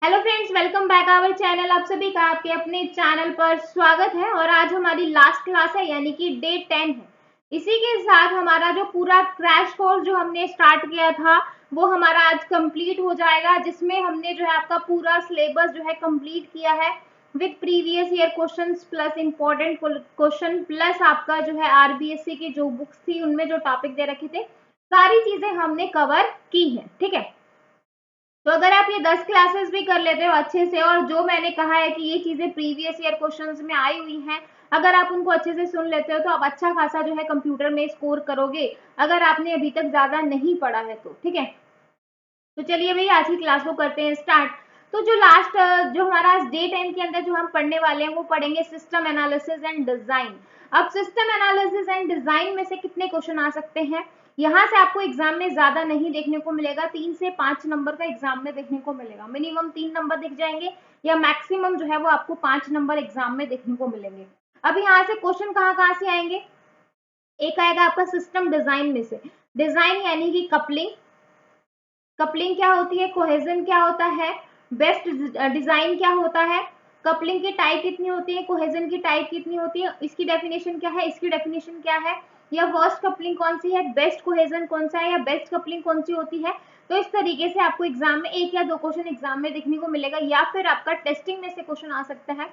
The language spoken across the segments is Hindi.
Hello friends, welcome back our channel. आप सभी का आपके अपने चैनल पर स्वागत है और आज हमारी लास्ट क्लास है यानी कि डे 10 है। इसी के साथ हमारा जो पूरा क्रैश कोर्स जो हमने स्टार्ट किया था वो हमारा आज कंप्लीट हो जाएगा, जिसमें हमने जो है आपका पूरा सिलेबस जो है कंप्लीट किया है with previous year questions plus important question plus आपका जो है आरबीएससी की जो बुक्स थी उनमें जो टॉपिक दे रखे थे सारी चीजें हमने कवर की है। ठीक है, तो अगर आप ये 10 क्लासेस भी कर लेते हो अच्छे से और जो मैंने कहा है कि ये चीजें प्रीवियस ईयर क्वेश्चंस में आई हुई हैं, अगर आप उनको अच्छे से सुन लेते हो तो आप अच्छा खासा जो है कंप्यूटर में स्कोर करोगे, अगर आपने अभी तक ज्यादा नहीं पढ़ा है तो। ठीक है, तो चलिए भाई आज की क्लास को करते हैं स्टार्ट। तो जो लास्ट जो हमारा आज डे 10 के अंदर जो हम पढ़ने वाले हैं वो पढ़ेंगे सिस्टम एनालिसिस एंड डिजाइन। अब सिस्टम एनालिसिस एंड डिजाइन में से कितने क्वेश्चन आ सकते हैं, यहाँ से आपको एग्जाम में ज्यादा नहीं देखने को मिलेगा, 3 से 5 नंबर का एग्जाम में देखने को मिलेगा। मिनिमम 3 नंबर दिख जाएंगे या मैक्सिमम जो है वो आपको 5 नंबर एग्जाम में देखने को मिलेंगे। अब यहाँ से क्वेश्चन कहाँ से आएंगे, एक आएगा आपका सिस्टम डिजाइन में से। डिजाइन यानी कि कपलिंग, कपलिंग क्या होती है, कोहेजन क्या होता है, बेस्ट डिजाइन क्या होता है, कपलिंग की टाइप कितनी होती है, कोहेजन की टाइप कितनी होती है, इसकी डेफिनेशन क्या है, इसकी डेफिनेशन क्या है, या वर्स्ट कपलिंग कौन सी है, बेस्ट कोहेजन कौन सा है, या बेस्ट कपलिंग कौन सी होती है। तो इस तरीके से आपको एग्जाम में एक या दो क्वेश्चन एग्जाम में देखने को मिलेगा, या फिर आपका टेस्टिंग में से क्वेश्चन आ सकता है,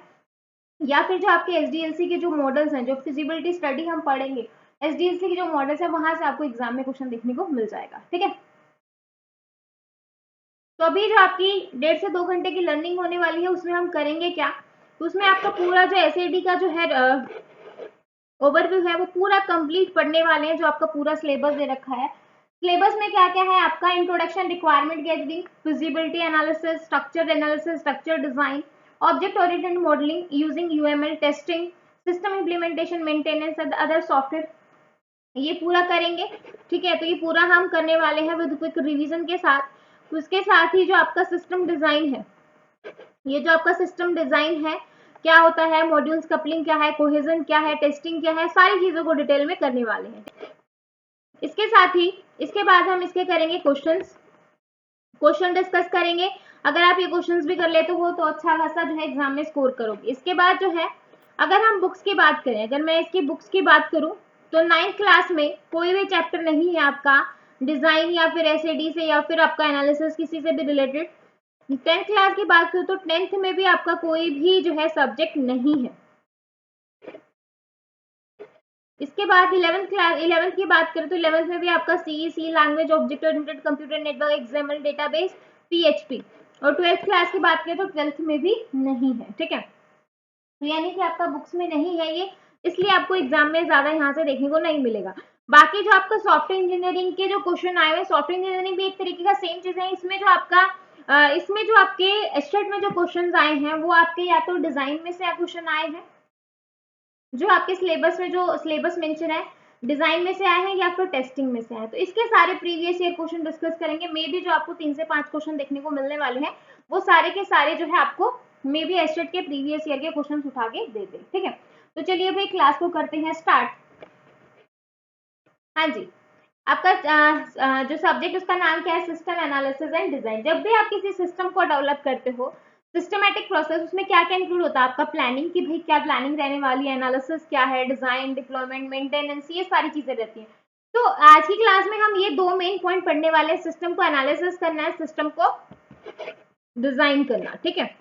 या फिर जो आपके एसडीएलसी के जो मॉडल्स हैं, जो फिजिबिलिटी स्टडी हम पढ़ेंगे, एसडीएलसी के जो मॉडल्स है वहां से आपको एग्जाम में क्वेश्चन देखने को मिल जाएगा। ठीक है, तो अभी जो आपकी 1.5 से 2 घंटे की लर्निंग होने वाली है उसमें हम करेंगे क्या, तो उसमें आपका पूरा जो एसएडी का जो है ओवरव्यू है वो पूरा कंप्लीट पढ़ने वाले हैं, जो आपका पूरा सिलेबस दे रखा है। सिलेबस में क्या क्या है आपका, introduction, requirement gathering, feasibility analysis, structure analysis, structure design, object oriented modelling using UML, testing, system implementation, maintenance and other software, ये पूरा करेंगे। ठीक है, तो ये पूरा हम करने वाले हैं विद क्विक रिवीजन के साथ। उसके साथ ही जो आपका सिस्टम डिजाइन है, ये जो आपका सिस्टम डिजाइन है क्या होता है, मॉड्यूल्स, कपलिंग क्या है, कोहेजन क्या है, टेस्टिंग क्या है, सारी चीजों को डिटेल में करने वाले हैं। इसके साथ ही इसके बाद हम इसके करेंगे क्वेश्चन डिस्कस करेंगे। अगर आप ये क्वेश्चंस भी कर लेते हो तो अच्छा खासा जो है एग्जाम में स्कोर करोगे। इसके बाद जो है अगर हम बुक्स की बात करें, अगर मैं इसकी बुक्स की बात करूं तो 9th क्लास में कोई भी चैप्टर नहीं है आपका डिजाइन या फिर एसएडी से या फिर आपका एनालिसिस किसी से भी रिलेटेड। 10th क्लास की बात करूं तो 10th में भी आपका कोई भी जो है सब्जेक्ट नहीं है। इसके बाद 11th की बात करें तो 11th में भी आपका C language, object oriented computer network, XML, database, PHP. और 12th क्लास की बात करें तो 12th में भी नहीं है। ठीक है, तो यानी कि आपका बुक्स में नहीं है ये, इसलिए आपको एग्जाम में ज्यादा यहाँ से देखने को नहीं मिलेगा। बाकी जो आपका सॉफ्टवेयर इंजीनियरिंग के जो क्वेश्चन आए हुए, सॉफ्टवेयर इंजीनियरिंग भी एक तरीके का सेम चीज है। इसमें जो आपका इसमें जो आपके एस्टेट में जो क्वेश्चन आए हैं वो आपके या तो डिजाइन में से क्वेश्चन आए हैं, जो आपके सिलेबस में जो सिलेबस मेंशन है डिजाइन में से आए हैं, या फिर टेस्टिंग में से आए हैं। तो इसके सारे प्रीवियस ईयर क्वेश्चन डिस्कस करेंगे। मे भी जो आपको 3 से 5 क्वेश्चन देखने को मिलने वाले हैं वो सारे के सारे जो है आपको मे बी एस्टेट के प्रीवियस ईयर के क्वेश्चन उठा के दे दे। ठीक है, तो चलिए भाई क्लास को करते हैं स्टार्ट। हाँ जी, आपका जो सब्जेक्ट उसका नाम क्या है, सिस्टम एनालिसिस एंड डिजाइन। जब भी आप किसी सिस्टम को डेवलप करते हो, सिस्टमेटिक प्रोसेस, उसमें क्या क्या इंक्लूड होता है आपका, प्लानिंग की भाई क्या प्लानिंग रहने वाली है, एनालिसिस क्या है, डिजाइन, डिप्लॉयमेंट, मेंटेनेंस, ये सारी चीजें रहती हैं। तो आज की क्लास में हम ये दो मेन पॉइंट पढ़ने वाले हैं, सिस्टम को एनालिसिस करना है, सिस्टम को डिजाइन करना। ठीक है,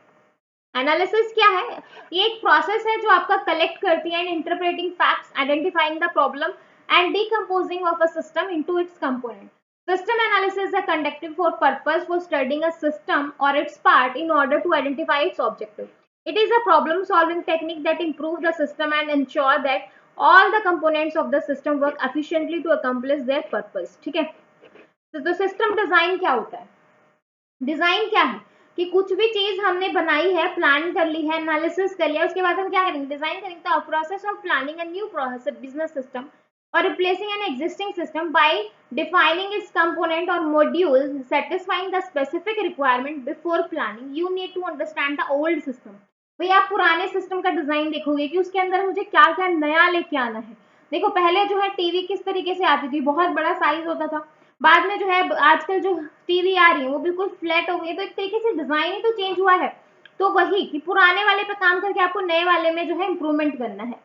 एनालिसिस क्या है, ये एक प्रोसेस है जो आपका कलेक्ट करती है and interpreting facts, identifying the problem and decomposing of a system into its components. System analysis is conducted for purpose for studying a system or its part in order to identify its objective. It is a problem solving technique that improves the system and ensure that all the components of the system work efficiently to accomplish their purpose. ठीक है, तो सिस्टम डिजाइन क्या होता है, डिजाइन क्या है कि कुछ भी चीज हमने बनाई है, प्लान कर ली है, एनालिसिस कर लिया, उसके बाद हम क्या करेंगे, डिजाइन करेंगे। तो process of planning a new process business system or replacing an existing system by defining its component or modules satisfying the specific requirement before planning. You need to understand the old system. भाई आप पुराने सिस्टम का डिजाइन देखोगे कि उसके अंदर मुझे क्या क्या नया लेके आना है। देखो पहले जो है टीवी किस तरीके से आती थी, बहुत बड़ा साइज होता था, बाद में जो है आजकल जो टीवी आ रही है वो बिल्कुल फ्लैट हो गई है, तो एक तरीके से डिजाइन ही तो चेंज हुआ है। तो वही कि पुराने वाले पे काम करके आपको नए वाले में जो है इम्प्रूवमेंट करना है।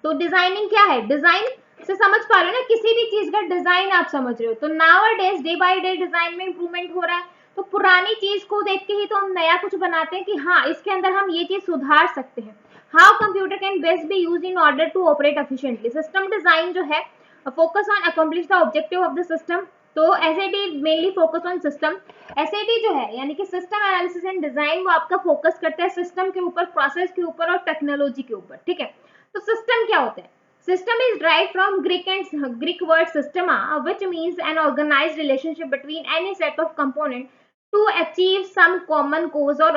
तो डिजाइनिंग क्या है, डिजाइन से समझ पा रहे हो ना, किसी भी चीज का डिजाइन आप समझ रहे हो। तो now days day by day design में इम्प्रूवमेंट हो रहा है, तो पुरानी चीज को देख के ही तो हम नया कुछ बनाते हैं कि हाँ इसके अंदर हम ये चीज सुधार सकते हैं। How computer can best be use in order to operate efficiently. System design जो है focus on accomplish the objective of the system. तो SAT mainly focus on system. SAT जो है यानी कि सिस्टम एनालिसिस एंड डिजाइन, वो आपका फोकस करता है सिस्टम के ऊपर, प्रोसेस के ऊपर और टेक्नोलॉजी के ऊपर, ठीक है। तो सिस्टम क्या होता है, system is derived from Greek word systema, which means an organized relationship between any set of components to achieve some common cause or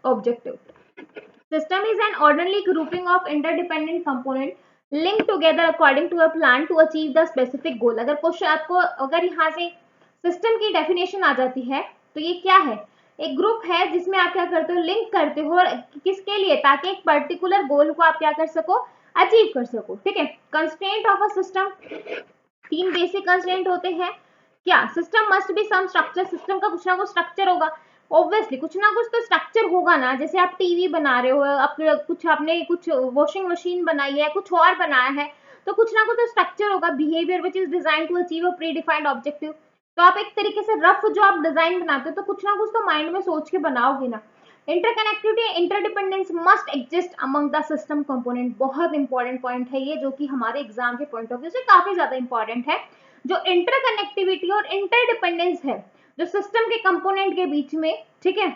objective. System is an orderly grouping of interdependent components linked together according to a plan to achieve the specific goal. अगर क्वेश्चन आपको अगर यहाँ से सिस्टम की डेफिनेशन आ जाती है तो ये क्या है, एक ग्रुप है जिसमें आप क्या करते हो, लिंक करते हो, और किसके लिए, ताकि एक पर्टिकुलर गोल को आप क्या कर सको, अचीव कर सको, ठीक है। Constraint of a system, 3 basic constraint होते हैं। क्या, system must be some structure, system का कुछ ना कुछ स्ट्रक्चर होगा। ऑब्वियसली कुछ ना कुछ तो स्ट्रक्चर होगा ना, जैसे आप टीवी बना रहे हो, आपने कुछ वॉशिंग मशीन बनाई है, कुछ और बनाया है, तो कुछ ना कुछ तो स्ट्रक्चर होगा। Behaviour which is design to achieve a predefined objective. तो आप एक तरीके से रफ जो आप डिजाइन बनाते हो तो कुछ ना कुछ तो माइंड में सोच के बनाओगे ना। Interconnectivity, interdependence must exist among the system component. बहुत इंपॉर्टेंट पॉइंट है ये, जो कि हमारे एग्जाम के पॉइंट ऑफ व्यू से काफी ज्यादा इंपॉर्टेंट है। जो इंटरकनेक्टिविटी और इंटरडिपेंडेंस है जो सिस्टम के कंपोनेंट के बीच में, ठीक है,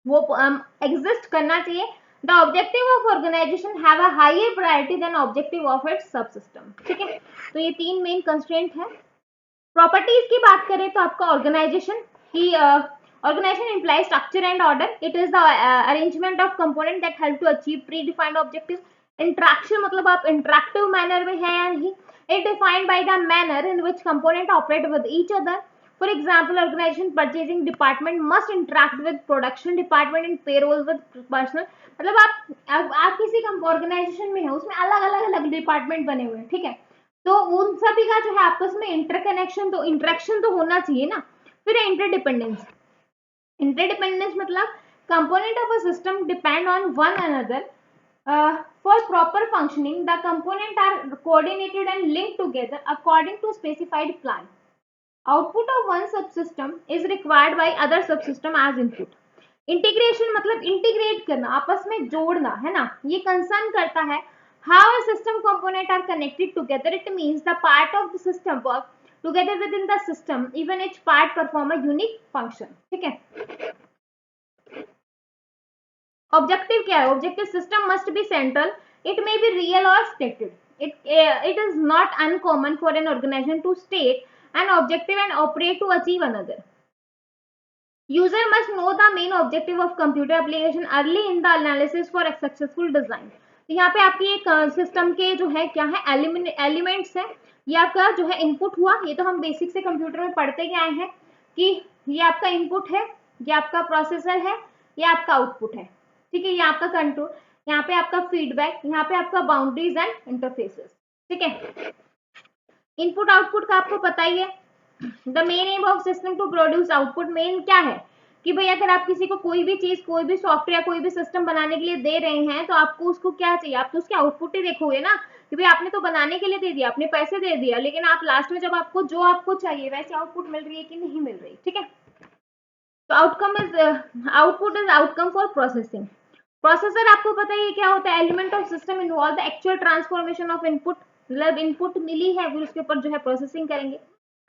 वो एग्जिस्ट करना चाहिए। The objective of organisation have a higher priority than objective of its sub system, ठीक है। तो ये 3 मेन कंस्ट्रेंट है। प्रॉपर्टीज की बात करें तो आपका ऑर्गेनाइजेशन की, organization implies structure and order. It is the arrangement of component that help to achieve predefined objective. Interaction मतलब आप interactive manner में है या नहीं, it defined by the manner in which component operate with each other. For example, organization purchasing department must interact with production department and payroll with personal. मतलब आप किसी ऑर्गेनाइजेशन में है, उसमें अलग डिपार्टमेंट बने हुए हैं, ठीक है। तो उन सभी का जो है आपस में इंटरकनेक्शन, तो इंटरेक्शन तो होना चाहिए ना। फिर इंटरडिपेंडेंस, interdependence मतलब component of a system depend on one another for proper functioning. The components are coordinated and linked together according to specified plan. Output of one subsystem is required by other subsystem as input. Integration मतलब इंटीग्रेट करना, आपस में जोड़ना, है ना। ये कंसर्न करता है how a system component are connected together. It means the part of the system work together within the system, even each part perform a unique function, ठीक है। ऑब्जेक्टिव क्या है, objective system must B central, it may be real और stated. It is not uncommon for an organization to state an objective and operate to achieve another. User must know the main objective of computer application early in the analysis for a successful design. तो यहाँ पे आपकी एक सिस्टम के जो है क्या है, एलिमेंट्स है। ये आपका जो है इनपुट हुआ, ये तो हम बेसिक से कंप्यूटर में पढ़ते गए हैं कि ये आपका इनपुट है, ये आपका प्रोसेसर है, ये आपका आउटपुट है, ठीक है। ये आपका कंट्रोल, यहाँ पे आपका फीडबैक, यहाँ पे आपका बाउंड्रीज एंड इंटरफेसेस, ठीक है। इनपुट आउटपुट का आपको पता ही है। The main aim of system to produce output, main क्या है कि भाई अगर आप किसी को कोई भी चीज, कोई भी सॉफ्टवेयर, कोई भी सिस्टम बनाने के लिए दे रहे हैं, तो आपको उसको क्या चाहिए, आप तो उसके आउटपुट ही देखोगे ना कि भाई आपने तो बनाने के लिए दे दिया, आपने पैसे दे दिया, लेकिन आप लास्ट में जब आपको जो आपको चाहिए वैसे आउटपुट मिल रही है कि नहीं मिल रही, ठीक है। तो output is outcome for processing. Processor आपको पता ही क्या होता है, element of system involve the actual transformation of input, मतलब इनपुट मिली है फिर उसके ऊपर जो है प्रोसेसिंग करेंगे।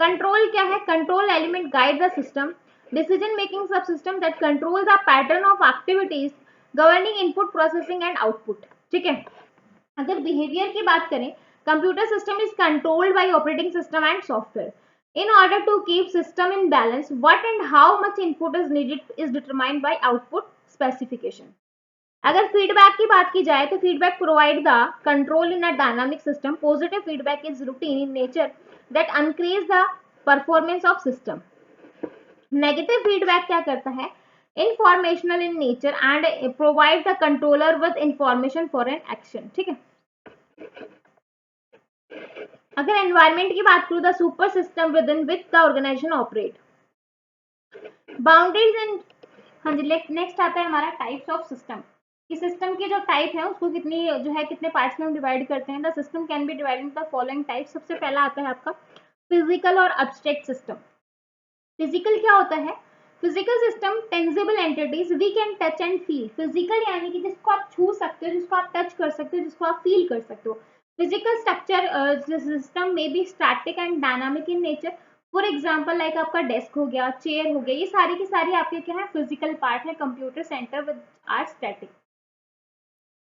कंट्रोल क्या है, control element guide the system, decision making sub system that control the pattern of activities governing input processing and output, ठीक है। अगर बिहेवियर की बात करें, computer system is controlled by operating system and software. In order to keep system in balance, what and how much input is needed is determined by output specification. अगर फीडबैक की बात की जाए तो feedback provide the control in a dynamic system. Positive feedback is routine in nature that increase the performance of system. Negative feedback क्या करता है, informational in nature and provide the controller with information for an action, ठीक है। अगर एनवायरमेंट की बात करूँ, the super system within which the organisation operate, boundaries and, हाँ जी, नेक्स्ट आता है हमारा टाइप्स ऑफ सिस्टम, कि सिस्टम की जो टाइप है उसको कितनी जो है कितने पार्ट्स में हम डिवाइड करते हैं। The system can be divided in the following type. सबसे पहला आता है आपका फिजिकल और अब्स्ट्रैक्ट सिस्टम। फिजिकल क्या होता है? Physical system tangible entities we can touch and feel. Physical यानी कि जिसको आप छू सकते हो, जिसको आप टच कर सकते हो, जिसको आप फील कर सकते हो। फिजिकल स्ट्रक्चर सिस्टम में B static and dynamic in nature. For example like आपका डेस्क हो गया, चेयर हो गया, ये सारी की सारी आपके क्या है, फिजिकल पार्ट है। Computer centre with are static.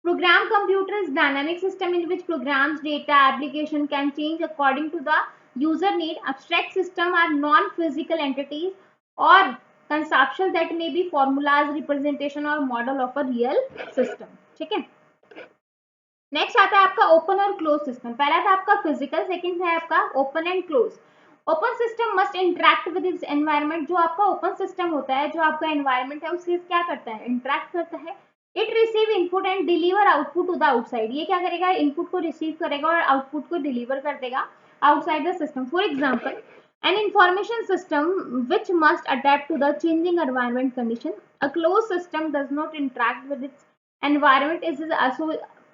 Program computer is dynamic system in which programs, data, application can change according to the user need. Abstract system are non-physical entities or conceptual that may be formulas, representation or model of a real system. ठीक है। नेक्स्ट आता है आपका ओपन और क्लोज सिस्टम। पहला था आपका फिजिकल, सेकंड है आपका open and close. Open system must interact with its environment. जो आपका ओपन सिस्टम होता है, जो आपका एनवायरनमेंट है, उससे क्या करता है, इंटरेक्ट करता है। It receive input and deliver output to the outside. ये क्या करेगा, इनपुट को रिसीव करेगा और आउटपुट को डिलीवर कर देगा outside the system. For example an information system which must adapt to the changing environment condition. A closed system does not interact with its environment, is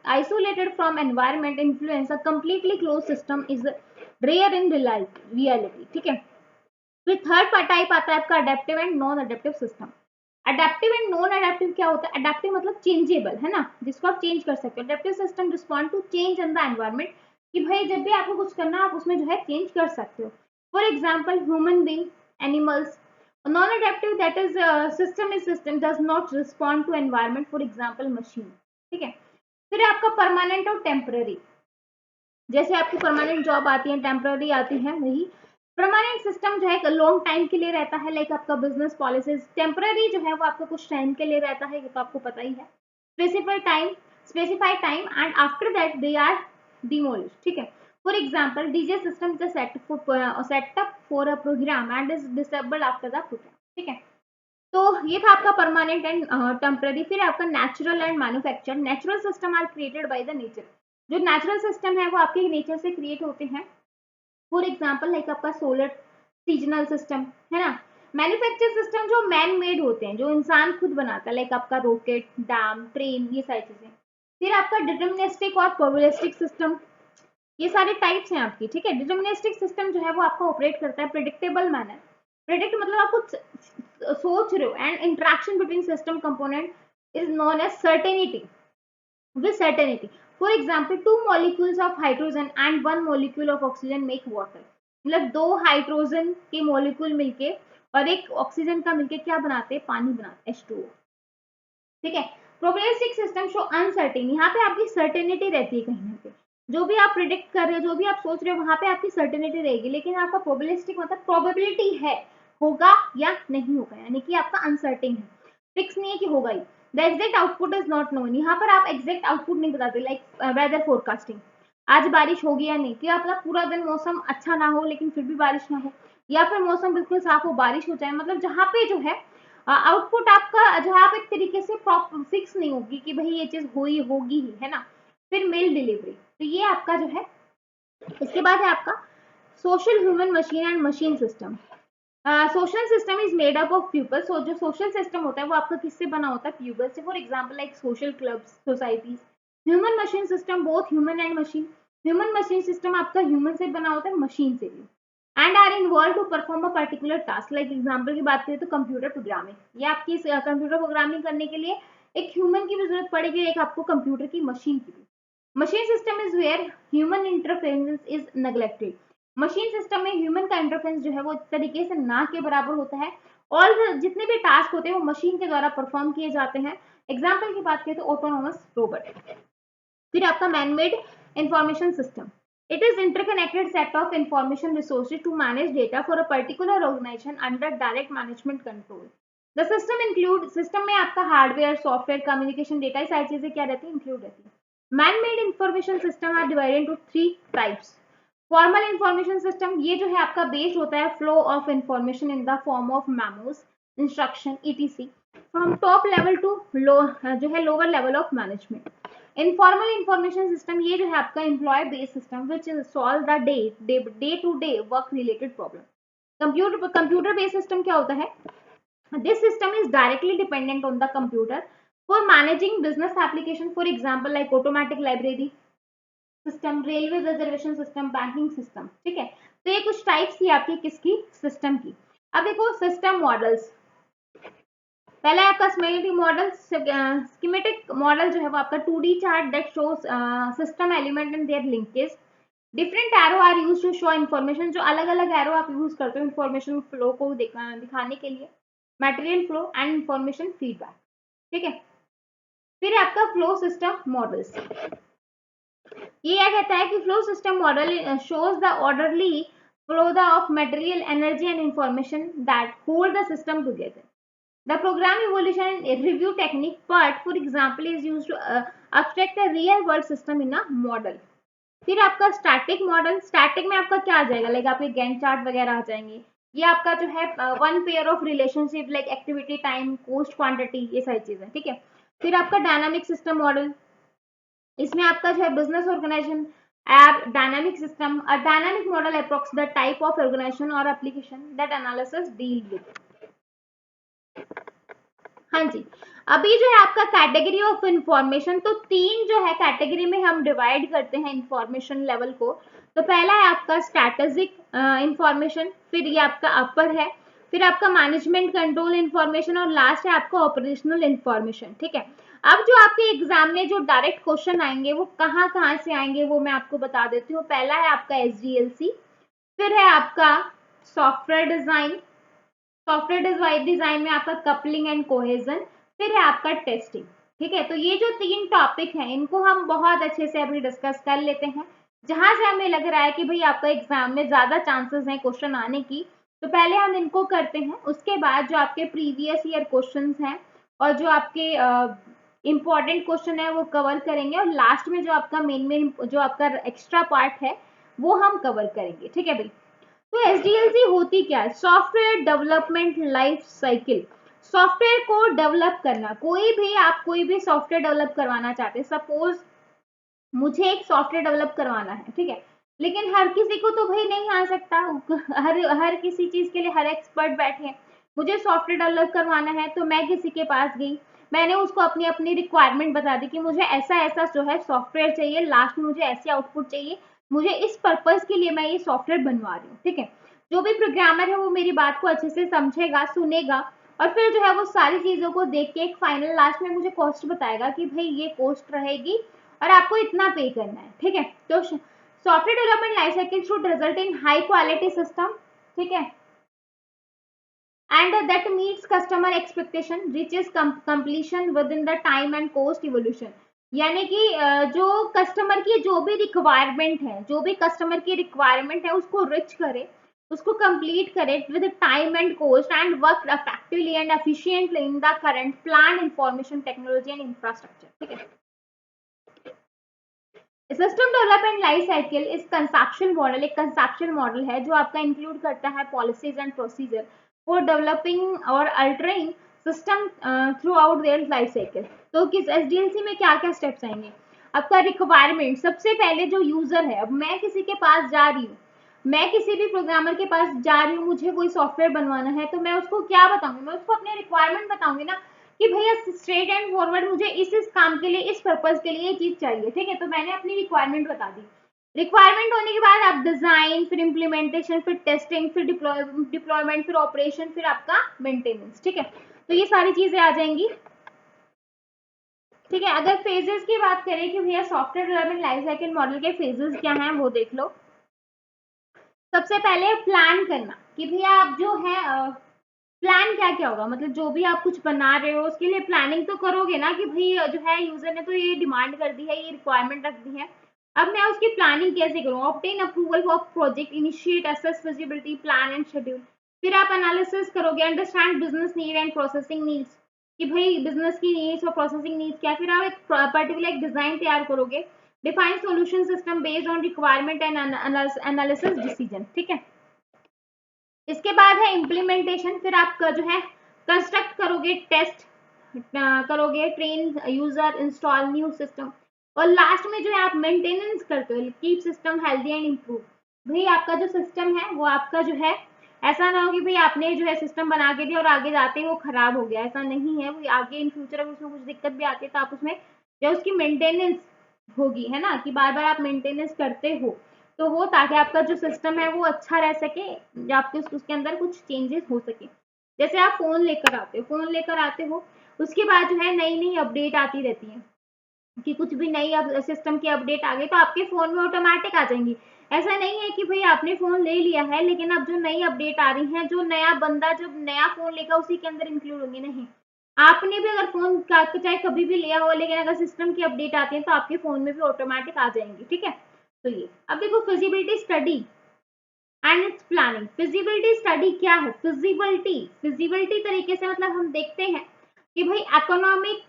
isolated from environment influence. A completely closed system is rare in reality. ठीक है। फिर थर्ड टाइप आता है आपका adaptive and non adaptive system. Adaptive and non adaptive क्या होता है? अडेप्टिव मतलब चेंजेबल, है ना, जिसको आप चेंज कर सकते हो। Adaptive system respond to change in the environment, कि भाई जब भी आपको कुछ करना आप उसमें जो है चेंज कर सकते हो। For example human being, animals. Non adaptive that is system does not respond to environment, for example machine. ठीक है। फिर आपका परमानेंट और टेम्पररी। जैसे आपकी परमानेंट जॉब आती है, टेम्पररी आती है, वही परमानेंट सिस्टम जो है लॉन्ग टाइम के लिए रहता है, लाइक आपका बिजनेस पॉलिसीज। टेम्पररी जो है वो आपको कुछ टाइम के लिए रहता है, ये तो आपको पता ही है। Specified time and after that they are demolish. ठीक है। For example DJ system is setup for a programme and is disabled after the programme. ठीक है। तो ये था आपका परमानेंट एंड टेम्पररी। फिर आपका natural and manufacture. Natural system are created by the nature. जो नेचुरल सिस्टम है वो आपके नेचर से क्रिएट होते हैं। फॉर एग्जाम्पल लाइक आपका सोलर सीजनल सिस्टम, है ना। मैन्युफैक्चर सिस्टम जो मैन मेड होते हैं, जो इंसान खुद बनाता है, लाइक आपका रॉकेट, डैम, ट्रेन, ये सारी चीजें। फिर आपका डिटर्मिनिस्टिक और प्रोबेबिलिस्टिक सिस्टम, ये सारे टाइप्स हैं आपकी। ठीक है। डिटर्मिनिस्टिक सिस्टम जो है वो आपका ऑपरेट करता है प्रिडिक्टेबल मैनर। प्रिडिक्ट मतलब आप कुछ सोच रहे हो, and interaction between system component is known as certainty, with certainty. For example, two molecules of hydrogen and one molecule of oxygen make water. मतलब दो हाइड्रोजन के मॉलिक्यूल मिलके और एक ऑक्सीजन का मिलके क्या बनाते हैं, पानी बनाते हैं, H2O। ठीक है। Probabilistic system show uncertain. यहाँ पे आपकी सर्टेनिटी रहती है, कहीं ना कहीं जो भी आप प्रिडिक्ट कर रहे हो, जो भी आप सोच रहे हो, वहां पे आपकी सर्टेनिटी रहेगी। लेकिन आपका प्रोबेबिलिस्टिक मतलब प्रोबेबिलिटी है, होगा या नहीं होगा, यानी कि आपका अनसर्टेन है, फिक्स नहीं है कि होगा ही। The exact output is not known. यहाँ पर आप एग्जैक्ट आउटपुट नहीं बताते, लाइक वेदर फोरकास्टिंग, आज बारिश होगी या नहीं, क्या मतलब पूरा दिन मौसम अच्छा ना हो लेकिन फिर भी बारिश ना हो, या फिर मौसम बिल्कुल साफ हो, बारिश हो जाए। मतलब जहाँ पे जो है आउटपुट आपका जहाँ आप एक तरीके से प्रॉपर फिक्स नहीं होगी कि भाई ये चीज होगी ही, है ना। फिर मेल डिलीवरी, तो ये आपका जो है। इसके बाद है आपका social human machine and machine system. Social system is made up of people. So जो सोशल सिस्टम होता है वो आपका किससे बना होता है, पीपल से। For example like social clubs, societies. Human machine system both human and machine. Human machine system आपका ह्यूमन से बना होता है, मशीन से भी, and are involve to perform a particular task. Like example की बात करें तो कंप्यूटर प्रोग्रामिंग, ये आपकी कंप्यूटर प्रोग्रामिंग करने के लिए एक ह्यूमन की भी जरूरत पड़ेगी, एक आपको कंप्यूटर की, मशीन की भी। Machine system is where human interference is neglected. Machine system में ह्यूमन का इंटरफेरेंस जो है वो इस तरीके से ना के बराबर होता है, और जितने भी टास्क होते हैं वो मशीन के द्वारा परफॉर्म किए जाते हैं। एग्जाम्पल की बात करें तो ऑटोनोमस रोबोट। फिर आपका manmade information system. It is interconnected set of information resources to manage data for a particular organization under direct management control. The system include, system में आपका हार्डवेयर, सॉफ्टवेयर, कम्युनिकेशन, डेटा, सारी चीजें क्या रहती है, इंक्लूड रहती है। Man-made information system are divided into 3 types. Formal information system, ये जो है आपका बेस्ड होता है flow of information in the form of memos, instruction, etc. from top level to low जो है lower level of management. Informal information system, ये जो है आपका employ based system which solve the day to day work related problem. Computer based system क्या होता है? This system is directly dependent on the computer for managing business application, for example like automatic library system, railway reservation system, banking system। ठीक है, तो ये कुछ टाइप्स थी आपकी किसकी? सिस्टम की। अब देखो सिस्टम मॉडल्स, पहला है आपका स्कीमेटिक मॉडल। स्कीमेटिक मॉडल जो है वो आपका 2D chart that shows system element and their linkage. Different arrow are use to show information, जो अलग अलग एरो आप यूज करते हो इन्फॉर्मेशन फ्लो को दिखाने के लिए, material flow and information feedback. ठीक है, फिर आपका फ्लो सिस्टम मॉडल्स, ये क्या कहता है कि flow system model shows the orderly flow of material, energy and information that hold the system together. The program evolution review technique part, for example, is used to abstract a real world system in a model। फिर आपका स्टैटिक मॉडल, स्टैटिक में आपका क्या आ जाएगा? लाइक आपके गैंट चार्ट वगैरह आ जाएंगे। ये आपका जो है one pair of relationship like activity, time, cost, quantity, ये सारी चीजें। ठीक है, फिर आपका डायनामिक सिस्टम मॉडल, इसमें आपका जो है business organisation app dynamic system. A dynamic model approx the type of organisation और application that analysis deal with. हाँ जी, अभी जो है आपका कैटेगरी ऑफ इंफॉर्मेशन, तो तीन जो है कैटेगरी में हम डिवाइड करते हैं इंफॉर्मेशन लेवल को। तो पहला है आपका स्ट्रैटेजिक इंफॉर्मेशन, फिर ये आपका अपर है, फिर आपका मैनेजमेंट कंट्रोल इंफॉर्मेशन, और लास्ट है आपका ऑपरेशनल इंफॉर्मेशन। ठीक है, अब जो आपके एग्जाम में जो डायरेक्ट क्वेश्चन आएंगे वो कहाँ कहाँ से आएंगे वो मैं आपको बता देती हूँ। पहला है आपका SDLC, फिर है आपका सॉफ्टवेयर डिजाइन, सॉफ्टवेयर डिजाइन में आपका कपलिंग एंड कोहेजन, फिर है आपका टेस्टिंग। ठीक है, तो ये जो तीन टॉपिक हैं इनको हम बहुत अच्छे से अभी डिस्कस कर लेते हैं। जहां से हमें लग रहा है कि भाई आपका एग्जाम में ज्यादा चांसेस हैं क्वेश्चन आने की, तो पहले हम इनको करते हैं। उसके बाद जो आपके प्रीवियस ईयर क्वेश्चन हैं और जो आपके इम्पोर्टेंट क्वेश्चन है वो कवर करेंगे, और लास्ट में जो आपका मेन जो आपका एक्स्ट्रा पार्ट है वो हम कवर करेंगे। ठीक है भाई, तो SDLC होती क्या है? Software development life cycle. Software को डेवलप करना, आप कोई भी सॉफ्टवेयर डेवलप करवाना चाहते हैं, सपोज मुझे एक सॉफ्टवेयर डेवलप करवाना है, ठीक है, लेकिन हर किसी को तो भाई नहीं आ सकता, हर किसी चीज के लिए हर एक्सपर्ट बैठे हैं। मुझे सॉफ्टवेयर डेवलप करवाना है तो मैं किसी के पास गई, मैंने उसको अपनी अपनी रिक्वायरमेंट बता दी कि मुझे ऐसा ऐसा जो है सॉफ्टवेयर चाहिए, लास्ट में मुझे ऐसी आउटपुट चाहिए, मुझे इस पर्पज के लिए मैं ये सॉफ्टवेयर बनवा रही हूँ। ठीक है, जो भी प्रोग्रामर है वो मेरी बात को अच्छे से समझेगा, सुनेगा, और फिर जो है वो सारी चीजों को देख के एक फाइनल लास्ट में मुझे कॉस्ट बताएगा कि भाई ये कॉस्ट रहेगी और आपको इतना पे करना है। ठीक है, तो software development life cycle should result in high quality system, ठीक है, and that meets customer expectation, reaches completion within the time and cost evolution। यानी कि जो कस्टमर की जो भी रिक्वायरमेंट है, जो भी कस्टमर की रिक्वायरमेंट है उसको रिच करे, उसको कंप्लीट करे with time and cost, and work effectively and efficiently in the current plan information technology and infrastructure. ठीक है, सिस्टम डेवलपमेंट लाइफ साइकिल इस कंसेप्चुअल मॉडल, एक कंसेप्चुअल मॉडल है जो आपका इंक्लूड करता है policies and procedure for developing और altering system throughout their life cycle. तो किस SDLC में क्या क्या स्टेप्स आएंगे? आपका रिक्वायरमेंट, सबसे पहले जो यूजर है, अब मैं किसी के पास जा रही हूँ, मैं किसी भी प्रोग्रामर के पास जा रही हूँ, मुझे कोई सॉफ्टवेयर बनवाना है, तो मैं उसको क्या बताऊंगी? मैं उसको अपने रिक्वायरमेंट बताऊंगी ना कि भैया स्ट्रेट एंड फॉरवर्ड मुझे इस काम के लिए, इस पर्पज के लिए ये चीज चाहिए। ठीक है, तो मैंने अपनी रिक्वायरमेंट बता दी। रिक्वायरमेंट होने के बाद आप डिजाइन, फिर इम्प्लीमेंटेशन, फिर टेस्टिंग, फिर डिप्लॉयमेंट, फिर ऑपरेशन, फिर आपका मेंटेनेंस। ठीक है, तो ये सारी चीजें आ जाएंगी। ठीक है, अगर फेजेस की बात करें कि भैया software development life cycle model के फेजेस क्या हैं वो देख लो। सबसे पहले प्लान करना कि भैया आप जो है प्लान क्या क्या होगा, मतलब जो भी आप कुछ बना रहे हो उसके लिए प्लानिंग तो करोगे ना कि भाई जो है यूजर ने तो ये डिमांड कर दी है, ये रिक्वायरमेंट रख दी है, अब मैं उसकी प्लानिंग कैसे करूँ? Obtain approval for project, initiate, assess feasibility, plan and schedule. फिर आप एनालिसिस करोगे, understand business need and processing needs, कि भाई बिजनेस की नीड्स और प्रोसेसिंग नीड्स क्या। फिर आप एक पर्टिकुलर एक डिजाइन तैयार करोगे, define solution system based on requirement and analysis decision. ठीक है, इसके बाद है इम्प्लीमेंटेशन, फिर आप जो है कंस्ट्रक्ट करोगे, टेस्ट करोगे, train user, install new system, और लास्ट में जो है आप मेंटेनेंस करते हो, keep system healthy and improve. भाई आपका जो सिस्टम है वो आपका जो है ऐसा ना हो कि भाई आपने जो है सिस्टम बना के दिया और आगे जाते ही वो खराब हो गया, ऐसा नहीं है। वो आगे इन फ्यूचर अगर उसमें कुछ दिक्कत भी आती है तो आप उसमें जो उसकी मेंटेनेंस होगी, है ना, कि बार बार आप मेंटेनेंस करते हो तो वो, ताकि आपका जो सिस्टम है वो अच्छा रह सके, आपके उसके अंदर कुछ चेंजेस हो सके। जैसे आप फोन लेकर आते हो, उसके बाद जो है नई नई अपडेट आती रहती है कि कुछ भी नई अब सिस्टम की अपडेट आ गई तो आपके फोन में ऑटोमेटिक आ जाएंगी। ऐसा नहीं है कि भाई आपने फोन ले लिया है लेकिन अब जो नई अपडेट आ रही है, जो नया बंदा जब नया फोन लेगा उसी के अंदर इंक्लूड होंगी, नहीं। आपने भी अगर फोन चाहे कभी भी लिया हो, लेकिन अगर सिस्टम की अपडेट आती है तो आपके फोन में भी ऑटोमेटिक आ जाएंगी, ठीक है। तो ये अब देखो feasibility study and it's planning. Feasibility study क्या है? फिजिबिलिटी तरीके से मतलब हम देखते हैं कि भाई इकोनॉमिक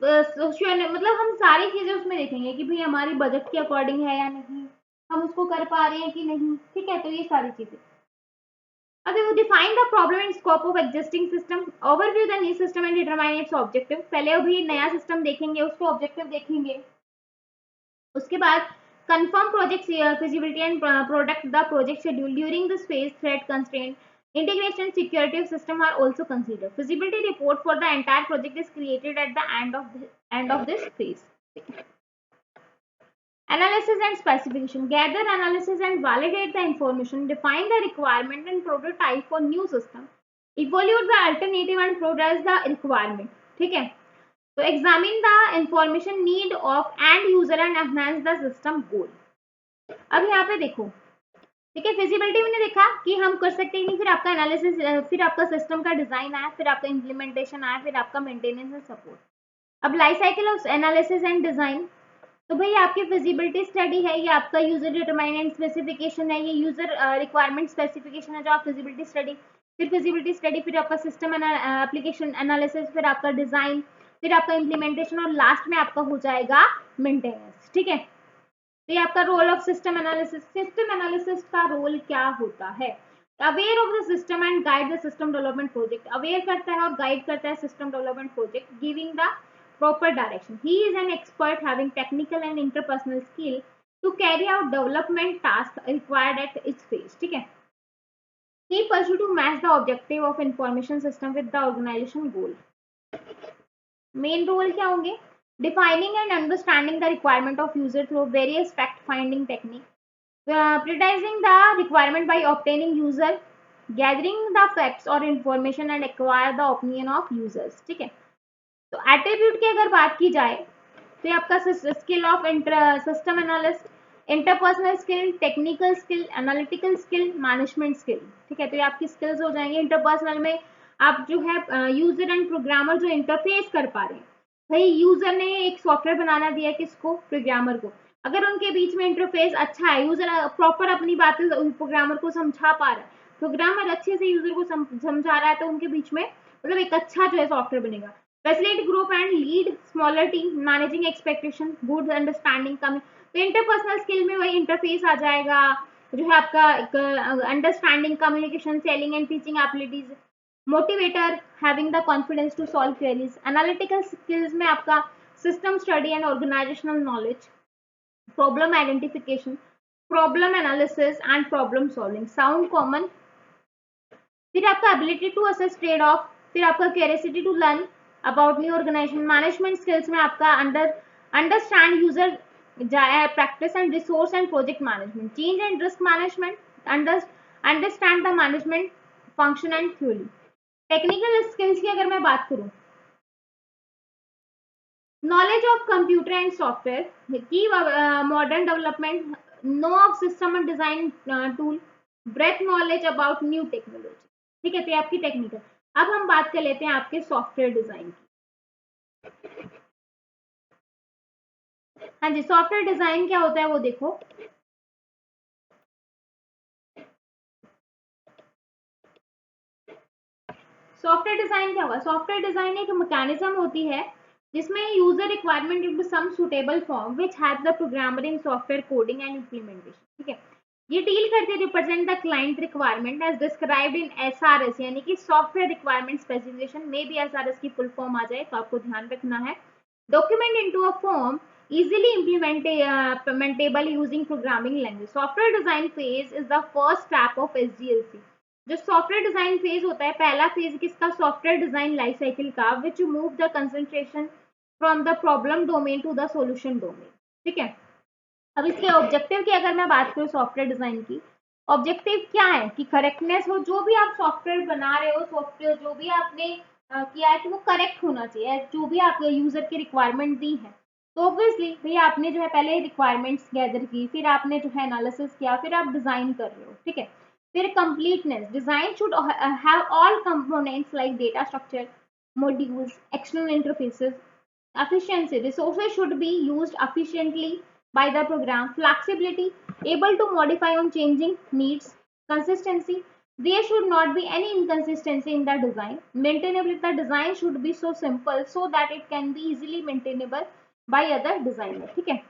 मतलब हम सारी चीजें उसमें देखेंगे कि भाई हमारी बजट के अकॉर्डिंग है या नहीं, हम उसको कर पा रहे हैं कि नहीं, ठीक है। तो ये सारी चीजें। अब देखो define the problem and scope of existing system, overview the new system and determine its objective. पहले अभी नया सिस्टम देखेंगे, उसके ऑब्जेक्टिव देखेंगे, उसके बाद confirm project feasibility and product the project schedule during this phase. Threat constraint, integration, security of system are also considered. Feasibility report for the entire project is created at the end of this phase. Analysis and specification, gather, analysis and validate the information, define the requirement and prototype for new system, evaluate the alternative and progress the requirement, ठीक है। तो examine the information need of end user and enhance the system goal. अब यहाँ पे देखो, ठीक है, फिजिबिलिटी मैंने देखा कि हम कर सकते हैं नहीं, फिर आपका एनालिसिस, फिर आपका सिस्टम का डिजाइन आया, फिर आपका इम्प्लीमेंटेशन आया, फिर आपका मेंटेनेंस एंड सपोर्ट। अब life cycle of analysis and design, तो भाई आपकी फिजिबिलिटी स्टडी है, ये आपका यूजर डिटरमाइनेंट स्पेसिफिकेशन है, ये यूजर रिक्वायरमेंट स्पेसिफिकेशन है जो आप फिजिबिलिटी स्टडी, फिर फिजिबिलिटी स्टडी, फिर आपका सिस्टम एप्लीकेशन एनालिसिस, फिर आपका डिजाइन, फिर आपका इम्प्लीमेंटेशन और लास्ट में आपका हो जाएगा मेंटेनेंस, ठीक है। तो ये आपका role of system analysis. System analysis का रोल क्या होता है? Aware of the system and guide the system development project. Aware करता है और गाइड करता है system development project, giving the proper direction. He is an expert having technical and interpersonal skill to carry out development tasks required at its phase, ठीक है। He pursue to match the objective of information system with the organization goal. Main role क्या होंगे? Defining and understanding the requirement of user through various fact finding technique, prioritizing the requirement by obtaining user, gathering the facts or information and acquire the opinion of users, ठीक है। तो एट्रीब्यूट की अगर बात की जाए तो ये आपका skill of system analyst, interpersonal skill, technical skill, analytical skill, management skill, ठीक है। तो ये आपकी स्किल्स हो जाएंगे। इंटरपर्सनल में आप जो है यूजर एंड प्रोग्रामर जो इंटरफेस कर पा रहे हैं, भाई यूजर ने एक सॉफ्टवेयर बनाना दिया किसको? प्रोग्रामर को। अगर उनके बीच में इंटरफेस अच्छा है, यूजर प्रॉपर अपनी बातें प्रोग्रामर को समझा पा रहा है, प्रोग्रामर अच्छे से यूजर को समझा रहा है, तो उनके बीच में मतलब एक अच्छा जो है सॉफ्टवेयर बनेगा। Facilitate group and lead smaller team, managing expectation, good understanding कम। तो इंटरपर्सनल स्किल में वही इंटरफेस आ जाएगा, जो है आपका understanding, communication, selling and teaching abilities, motivator, having the confidence to solve queries. Analytical skills में आपका system study and organisational knowledge, problem identification, problem analysis and problem solving, sound common. फिर आपका ability to assess trade off, फिर आपका curiosity to learn about new organisation. Management skills में आपका understand user practice and resource and project management, change and risk management, understand the management function and theory. Technical skills की अगर मैं बात करूं, knowledge of computer and software की, modern development, know of system and design tool, breadth knowledge about new technology, ठीक है। तो आपकी टेक्निकल। अब हम बात कर लेते हैं आपके सॉफ्टवेयर डिजाइन की। हाँ जी, सॉफ्टवेयर डिजाइन क्या होता है वो देखो। सॉफ्टवेयर डिजाइन क्या होगा? सॉफ्टवेयर डिजाइन एक मैकेनिज्म होती है जिसमें user requirement into some suitable form which help the programmer in software coding and implementation, ठीक है। ये डील करते represent the client requirement as described in SRS, यानी कि सॉफ्टवेयर रिक्वायरमेंट स्पेसिफिकेशन में भी एसआरएस की फुल फॉर्म आ जाए तो आपको ध्यान रखना है। Document into a form easily implementable using programming language. Software design phase is the first step of SDLC. जो सॉफ्टवेयर डिजाइन फेज होता है, पहला फेज किसका, सॉफ्टवेयर डिजाइन लाइफ साइकिल का, which move the concentration from the problem domain to the solution domain. ठीक है. अब इसके ऑब्जेक्टिव की अगर मैं बात करूँ सॉफ्टवेयर डिजाइन की, ऑब्जेक्टिव क्या है कि करेक्टनेस हो, जो भी आप सॉफ्टवेयर बना रहे हो, सॉफ्टवेयर जो भी आपने किया है कि वो करेक्ट होना चाहिए, जो भी आप यूजर की रिक्वायरमेंट दी है. तो ऑब्वियसली भैया आपने जो है पहले रिक्वायरमेंट्स गैदर की, फिर आपने जो है एनालिसिस किया, फिर आप डिजाइन कर रहे हो. ठीक है. फिर completeness, design should have all components like data structure, modules, external interfaces. efficiency, resources should be used efficiently by the program. Flexibility, able to modify on changing needs. Consistency, there should not be any inconsistency in the design. Maintainability, the design should be so simple so that it can be easily maintainable by other designer. ठीक है.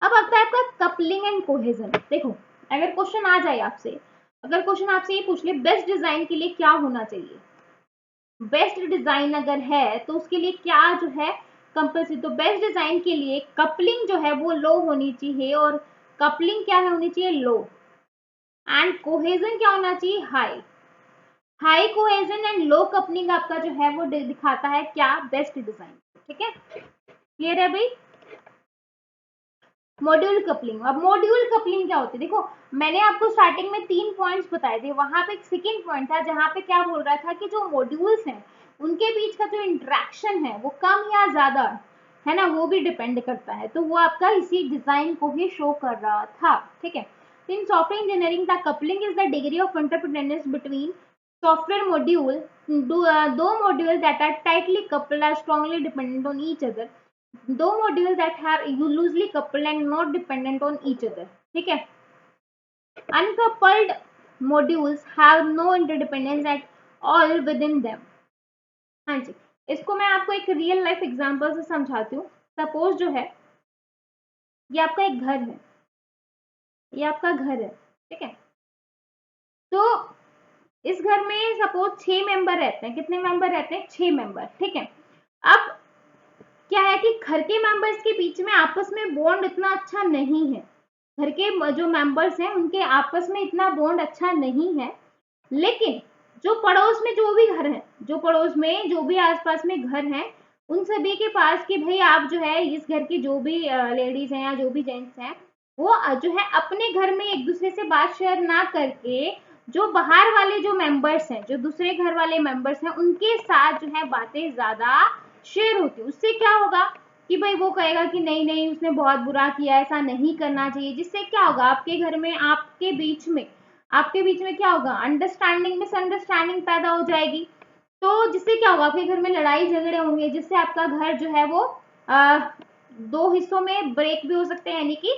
अब आता है आपका कपलिंग एंड कोहेजन. देखो अगर क्वेश्चन आ जाए आपसे, अगर क्वेश्चन आपसे ये पूछ ले बेस्ट डिजाइन के लिए क्या होना चाहिए, बेस्ट डिजाइन अगर है तो उसके लिए क्या जो है कंपल्सरी, तो बेस्ट डिजाइन के लिए कपलिंग जो है वो लो होनी चाहिए, और कपलिंग क्या है होनी चाहिए, लो. एंड कोहेजन क्या होना चाहिए, high. High cohesion and low coupling आपका जो है वो दिखाता है क्या, बेस्ट डिजाइन. ठीक है, क्लियर है भाई. Module coupling. अब मॉड्यूल कपलिंग क्या होती है, देखो मैंने आपको स्टार्टिंग में 3 पॉइंट्स बताए थे, वहां पे एक सेकंड पॉइंट था जहां पे क्या बोल रहा था कि जो मॉड्यूल्स हैं उनके बीच का जो इंटरेक्शन है वो कम या ज्यादा है ना, वो भी डिपेंड करता है. तो वो आपका इसी डिजाइन को ही शो कर रहा था. ठीक है. In software engineering the coupling is the degree of interdependence between software module, दो module that are tightly coupled are strongly dependent on each other. दो module that have loosely coupled and not dependent on each other. ठीक है. Uncoupled modules have no interdependence at all within them. हाँ जी, इसको मैं आपको एक रियल लाइफ एग्जांपल से समझाती हूँ. सपोज जो है ये आपका एक घर है, ये आपका घर है. ठीक है. तो इस घर में सपोज 6 मेंबर रहते हैं. कितने मेंबर रहते हैं, 6 मेंबर. ठीक है. अब क्या है कि घर के मेंबर्स के बीच में आपस में बॉन्ड इतना अच्छा नहीं है, घर के जो मेंबर्स हैं उनके आपस में इतना बॉन्ड अच्छा नहीं है. लेकिन जो पड़ोस में जो भी घर है, जो पड़ोस में जो भी आसपास में घर हैं, उन सभी के पास कि भाई आप जो है इस घर की जो भी लेडीज हैं या जो भी जेंट्स हैं वो जो है अपने घर में एक दूसरे से बात शेयर ना करके जो बाहर वाले जो मेंबर्स हैं, जो दूसरे घर वाले मेंबर्स हैं, उनके साथ जो है बातें ज्यादा शेयर होती है. उससे क्या होगा कि भाई वो कहेगा कि नहीं नहीं उसने बहुत बुरा किया, ऐसा नहीं करना चाहिए. जिससे क्या होगा आपके घर में आपके बीच में क्या होगा, अंडरस्टैंडिंग मिसअंडरस्टैंडिंग पैदा हो जाएगी. तो जिससे क्या होगा आपके घर में लड़ाई झगड़े होंगे, जिससे आपका घर जो है वो 2 हिस्सों में ब्रेक भी हो सकते हैं, यानी कि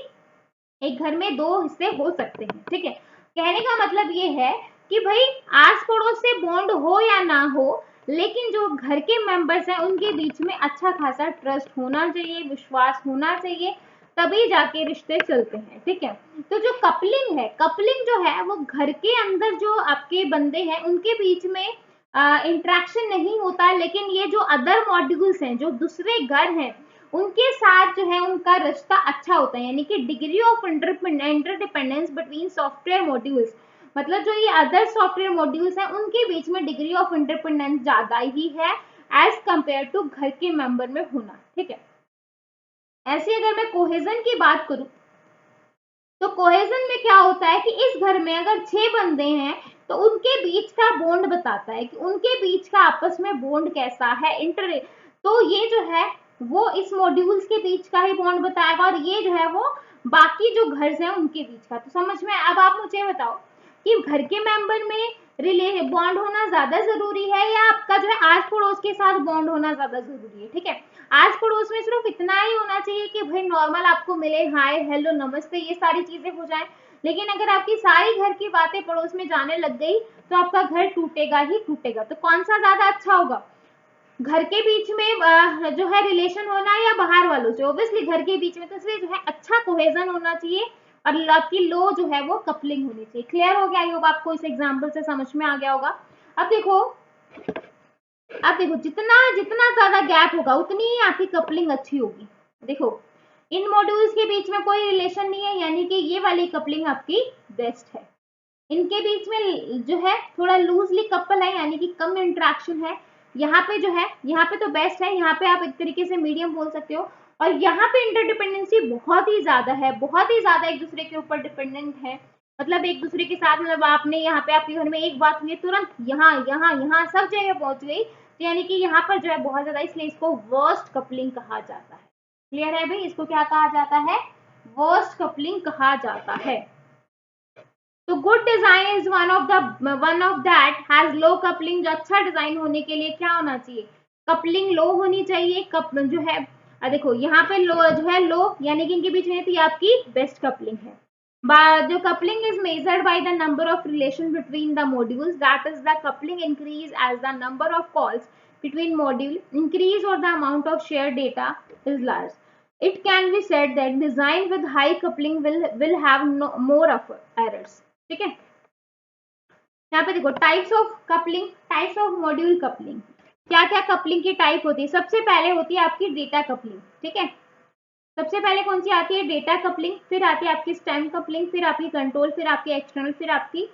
एक घर में 2 हिस्से हो सकते हैं. ठीक है. कहने का मतलब ये है कि भाई आस पड़ोस से बॉन्ड हो या ना हो, लेकिन जो घर के मेंबर्स हैं उनके बीच में अच्छा खासा ट्रस्ट होना चाहिए, विश्वास होना चाहिए, तभी जाके रिश्ते चलते हैं. ठीक है. तो जो कपलिंग है, कपलिंग जो है वो घर के अंदर जो आपके बंदे हैं उनके बीच में इंटरेक्शन नहीं होता है, लेकिन ये जो अदर मॉड्यूल्स हैं, जो दूसरे घर हैं, उनके साथ जो है उनका रिश्ता अच्छा होता है. यानी कि degree of interdependence between software modules, मतलब जो ये अदर सॉफ्टवेयर मॉड्यूल्स हैं उनके बीच में डिग्री ऑफ इंटरडिपेंडेंस ज्यादा ही है एज कंपेयर टू घर के मेंबर में होना. ठीक है. ऐसे अगर मैं कोहेजन की बात करूं तो कोहेजन में क्या होता है कि इस घर में अगर 6 बंदे हैं तो उनके बीच का बॉन्ड बताता है कि उनके बीच का आपस में बॉन्ड कैसा है, तो ये जो है वो इस मॉड्यूल्स के बीच का ही बॉन्ड बताएगा, और ये जो है वो बाकी जो घर हैं उनके बीच का. तो समझ में. अब आप मुझे बताओ कि घर के मेंबर में बॉन्ड होना ज्यादा जरूरी है या आपका जो है आस पड़ोस के साथ बॉन्ड होना ज्यादा जरूरी है. ठीक है. आस पड़ोस में सिर्फ इतना ही होना चाहिए कि भाई नॉर्मल आपको मिले, हाय हेलो नमस्ते, ये सारी चीजें हो जाए. लेकिन अगर आपकी सारी घर की बातें पड़ोस में जाने लग गई तो आपका घर टूटेगा ही टूटेगा. तो कौन सा ज्यादा अच्छा होगा, घर के बीच में जो है रिलेशन होना या बाहर वालों से. ऑब्वियसली घर के बीच में. तो इसलिए जो है अच्छा कोहेजन होना चाहिए और आपकी लो जो है वो कपलिंग होनी चाहिए. क्लियर हो गया. आई होप आपको इस एग्जांपल से समझ में आ गया होगा. अब देखो जितना जितना ज्यादा गैप होगा उतनी ही आपकी कपलिंग अच्छी होगी. देखो इन मॉड्यूल्स के बीच में कोई रिलेशन नहीं है, यानी कि ये वाली कपलिंग आपकी बेस्ट है। इनके बीच में जो है थोड़ा लूजली कपल है, यानी कि कम इंटरेक्शन है। यहाँ पे जो है, यहाँ पे तो बेस्ट है, यहाँ पे आप एक तरीके से मीडियम बोल सकते हो। और यहाँ पे इंटरडिपेंडेंसी बहुत ही ज्यादा है, बहुत ही ज्यादा एक दूसरे के ऊपर डिपेंडेंट है। मतलब एक दूसरे के साथ, मतलब आपने यहाँ पे आपके घर में एक बात हुई तुरंत यहाँ यहाँ यहाँ सब जगह पहुंच गई, तो यानी कि यहाँ पर जो है बहुत ज्यादा, इसलिए इसको वर्स्ट कपलिंग कहा जाता है। क्लियर है भाई, इसको क्या कहा जाता है? वर्स्ट कपलिंग कहा जाता है। तो good design is one of that has low coupling. जो अच्छा डिजाइन होने के लिए क्या होना चाहिए? कपलिंग लो होनी चाहिए। कप जो है देखो यहाँ पे लो जो है लो, यानी कि इनके बीच में तो ये आपकी बेस्ट कपलिंग है। जो coupling is measured by the number of relation between the modules, that is the coupling increase as the number of calls between module increase or the amount of shared data is large. It can be said that design with high coupling will have more of errors. ठीक है, यहाँ पे देखो types of coupling, types of module coupling. क्या क्या कपलिंग की टाइप होती है? सबसे पहले होती है आपकी डेटा कपलिंग। ठीक है, सबसे पहले कौन सी आती है? Data coupling. फिर आती है आपकी स्टेम कपलिंग, फिर आपकी कंट्रोल, फिर आपकी एक्सटर्नल, फिर आपकी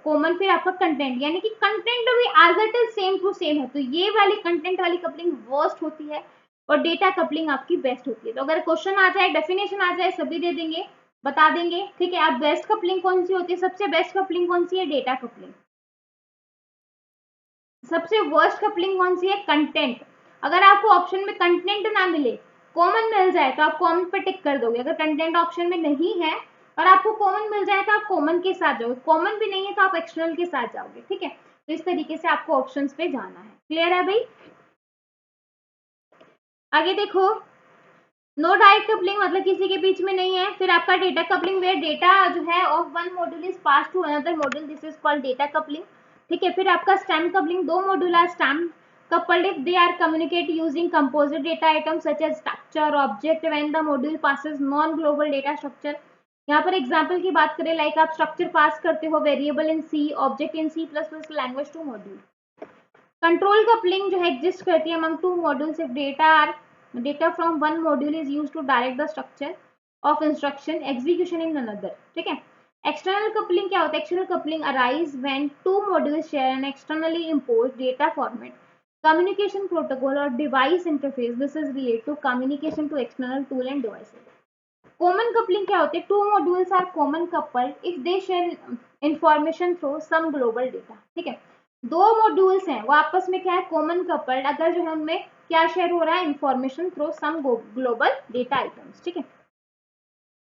कॉमन, फिर आपका कंटेंट। यानी कि कंटेंट भी as it is same to same है, तो ये वाली कंटेंट वाली कपलिंग वर्स्ट होती है और डेटा कपलिंग आपकी बेस्ट होती है। तो अगर क्वेश्चन आ जाए, डेफिनेशन आ जाए, सभी दे देंगे, बता देंगे। ठीक है, अब बेस्ट कपलिंग कौन सी होती है? सबसे बेस्ट कपलिंग कौन सी है? Data coupling. सबसे वर्स्ट कपलिंग कौन सी है? कंटेंट। अगर आपको ऑप्शन में कंटेंट ना मिले, कॉमन मिल जाए तो आप कॉमन पे टिक कर दोगे। अगर कंटेंट ऑप्शन में नहीं है और आपको कॉमन मिल जाए तो आप कॉमन के साथ जाओगे, कॉमन भी नहीं है तो आप एक्सटर्नल के साथ जाओगे। ठीक है, तो इस तरीके से आपको ऑप्शंस पे जाना है। क्लियर है भाई? आगे देखो, नो डायरेक्ट कपलिंग मतलब किसी के बीच में नहीं है। फिर आपका डेटा कपलिंग, वेयर डेटा जो है of one module is pass to another module, this is called data coupling. ठीक है, फिर आपका स्टेम कपलिंग, दो module are stamp coupled if they are communicate using composite data items such as structure object when the module passes non global data structure। यहाँ पर एग्जाम्पल की बात करें, लाइक आप स्ट्रक्चर पास करते हो variable in C, object in C++ language to module. Control coupling जो है एग्जिस्ट करती है among two modules if data from one module is used to direct the structure of instruction execution in another। ठीक है, एक्सटर्नल कपलिंग क्या होता है? External coupling arise when two modules share an externally imposed data format, communication protocol or device interface. This is related to communication to external tool and devices. Common coupling क्या होते हैं? Two modules are common coupled if they share information through some global data। ठीक है, दो मॉड्यूल्स हैं वो आपस में क्या है? कॉमन कपल्ड, अगर जो है उनमें क्या शेयर हो रहा है? Information through some global data items. ठीक है,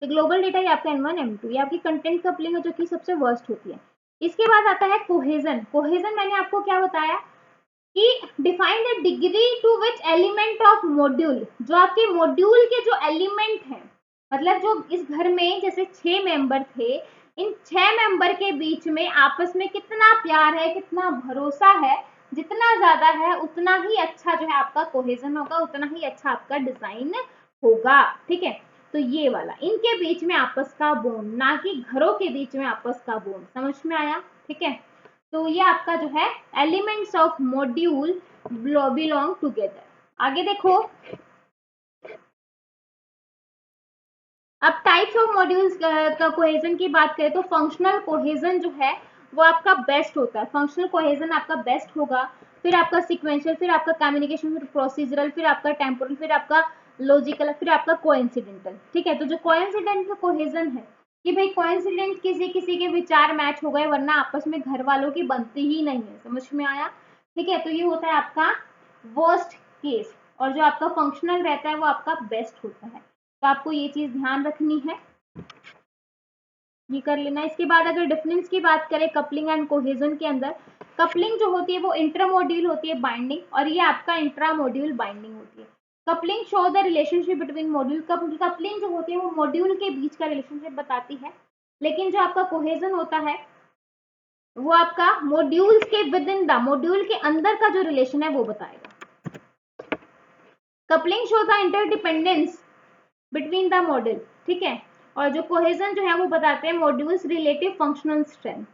तो ग्लोबल डेटा ये आपका M1 M2, ये आपकी कंटेंट कपलिंग है जो कि सबसे वर्स्ट होती है। इसके बाद आता है कोहेजन। कोहेजन मैंने आपको क्या बताया कि define the degree to which element of module, जो आपके मॉड्यूल के जो एलिमेंट हैं, मतलब जो इस घर में जैसे 6 मेंबर थे, इन 6 मेंबर के बीच में आपस में कितना प्यार है, कितना भरोसा है, जितना ज्यादा है उतना ही अच्छा जो है आपका कोहेजन होगा, उतना ही अच्छा आपका डिजाइन होगा। ठीक है, तो ये वाला इनके बीच में आपस का बॉन्ड, ना कि घरों के बीच में आपस का बॉन्ड। समझ में आया? ठीक है, तो ये आपका जो है elements of module belong together. आगे देखो, अब टाइप्स ऑफ मॉड्यूल्स का कोहेजन की बात करें तो फंक्शनल कोहेजन जो है वो आपका बेस्ट होता है। फंक्शनल कोहेजन आपका बेस्ट होगा, फिर आपका सीक्वेंशियल, फिर आपका कम्युनिकेशन, फिर प्रोसीजरल, फिर आपका टेम्पोरल, फिर आपका लॉजिकल, फिर आपका कोइंसिडेंटल। ठीक है, तो जो कोइंसिडेंटल कोहेजन है कि भाई कोइंसिडेंट किसी किसी के विचार मैच हो गए, वरना आपस में घर वालों की बनती ही नहीं है। समझ में आया? ठीक है, तो ये होता है आपका वर्स्ट केस, और जो आपका फंक्शनल रहता है वो आपका बेस्ट होता है। तो आपको ये चीज ध्यान रखनी है, ये कर लेना। इसके बाद अगर डिफरेंस की बात करें कपलिंग एंड कोहेजन के अंदर, कपलिंग जो होती है वो इंट्रा मॉड्यूल होती है बाइंडिंग, और ये आपका इंट्रा मॉड्यूल बाइंडिंग होती है। Coupling show the relationship between module. Coupling जो होती है वो मॉड्यूल के बीच का रिलेशनशिप बताती है, लेकिन जो आपका कोहेजन होता है वो आपका मॉड्यूल्स के विद इन द, मॉड्यूल के अंदर का जो रिलेशन है वो बताएगा। Coupling show the interdependence between the module. ठीक है, और जो कोहेजन जो है वो बताते हैं modules relative functional strength.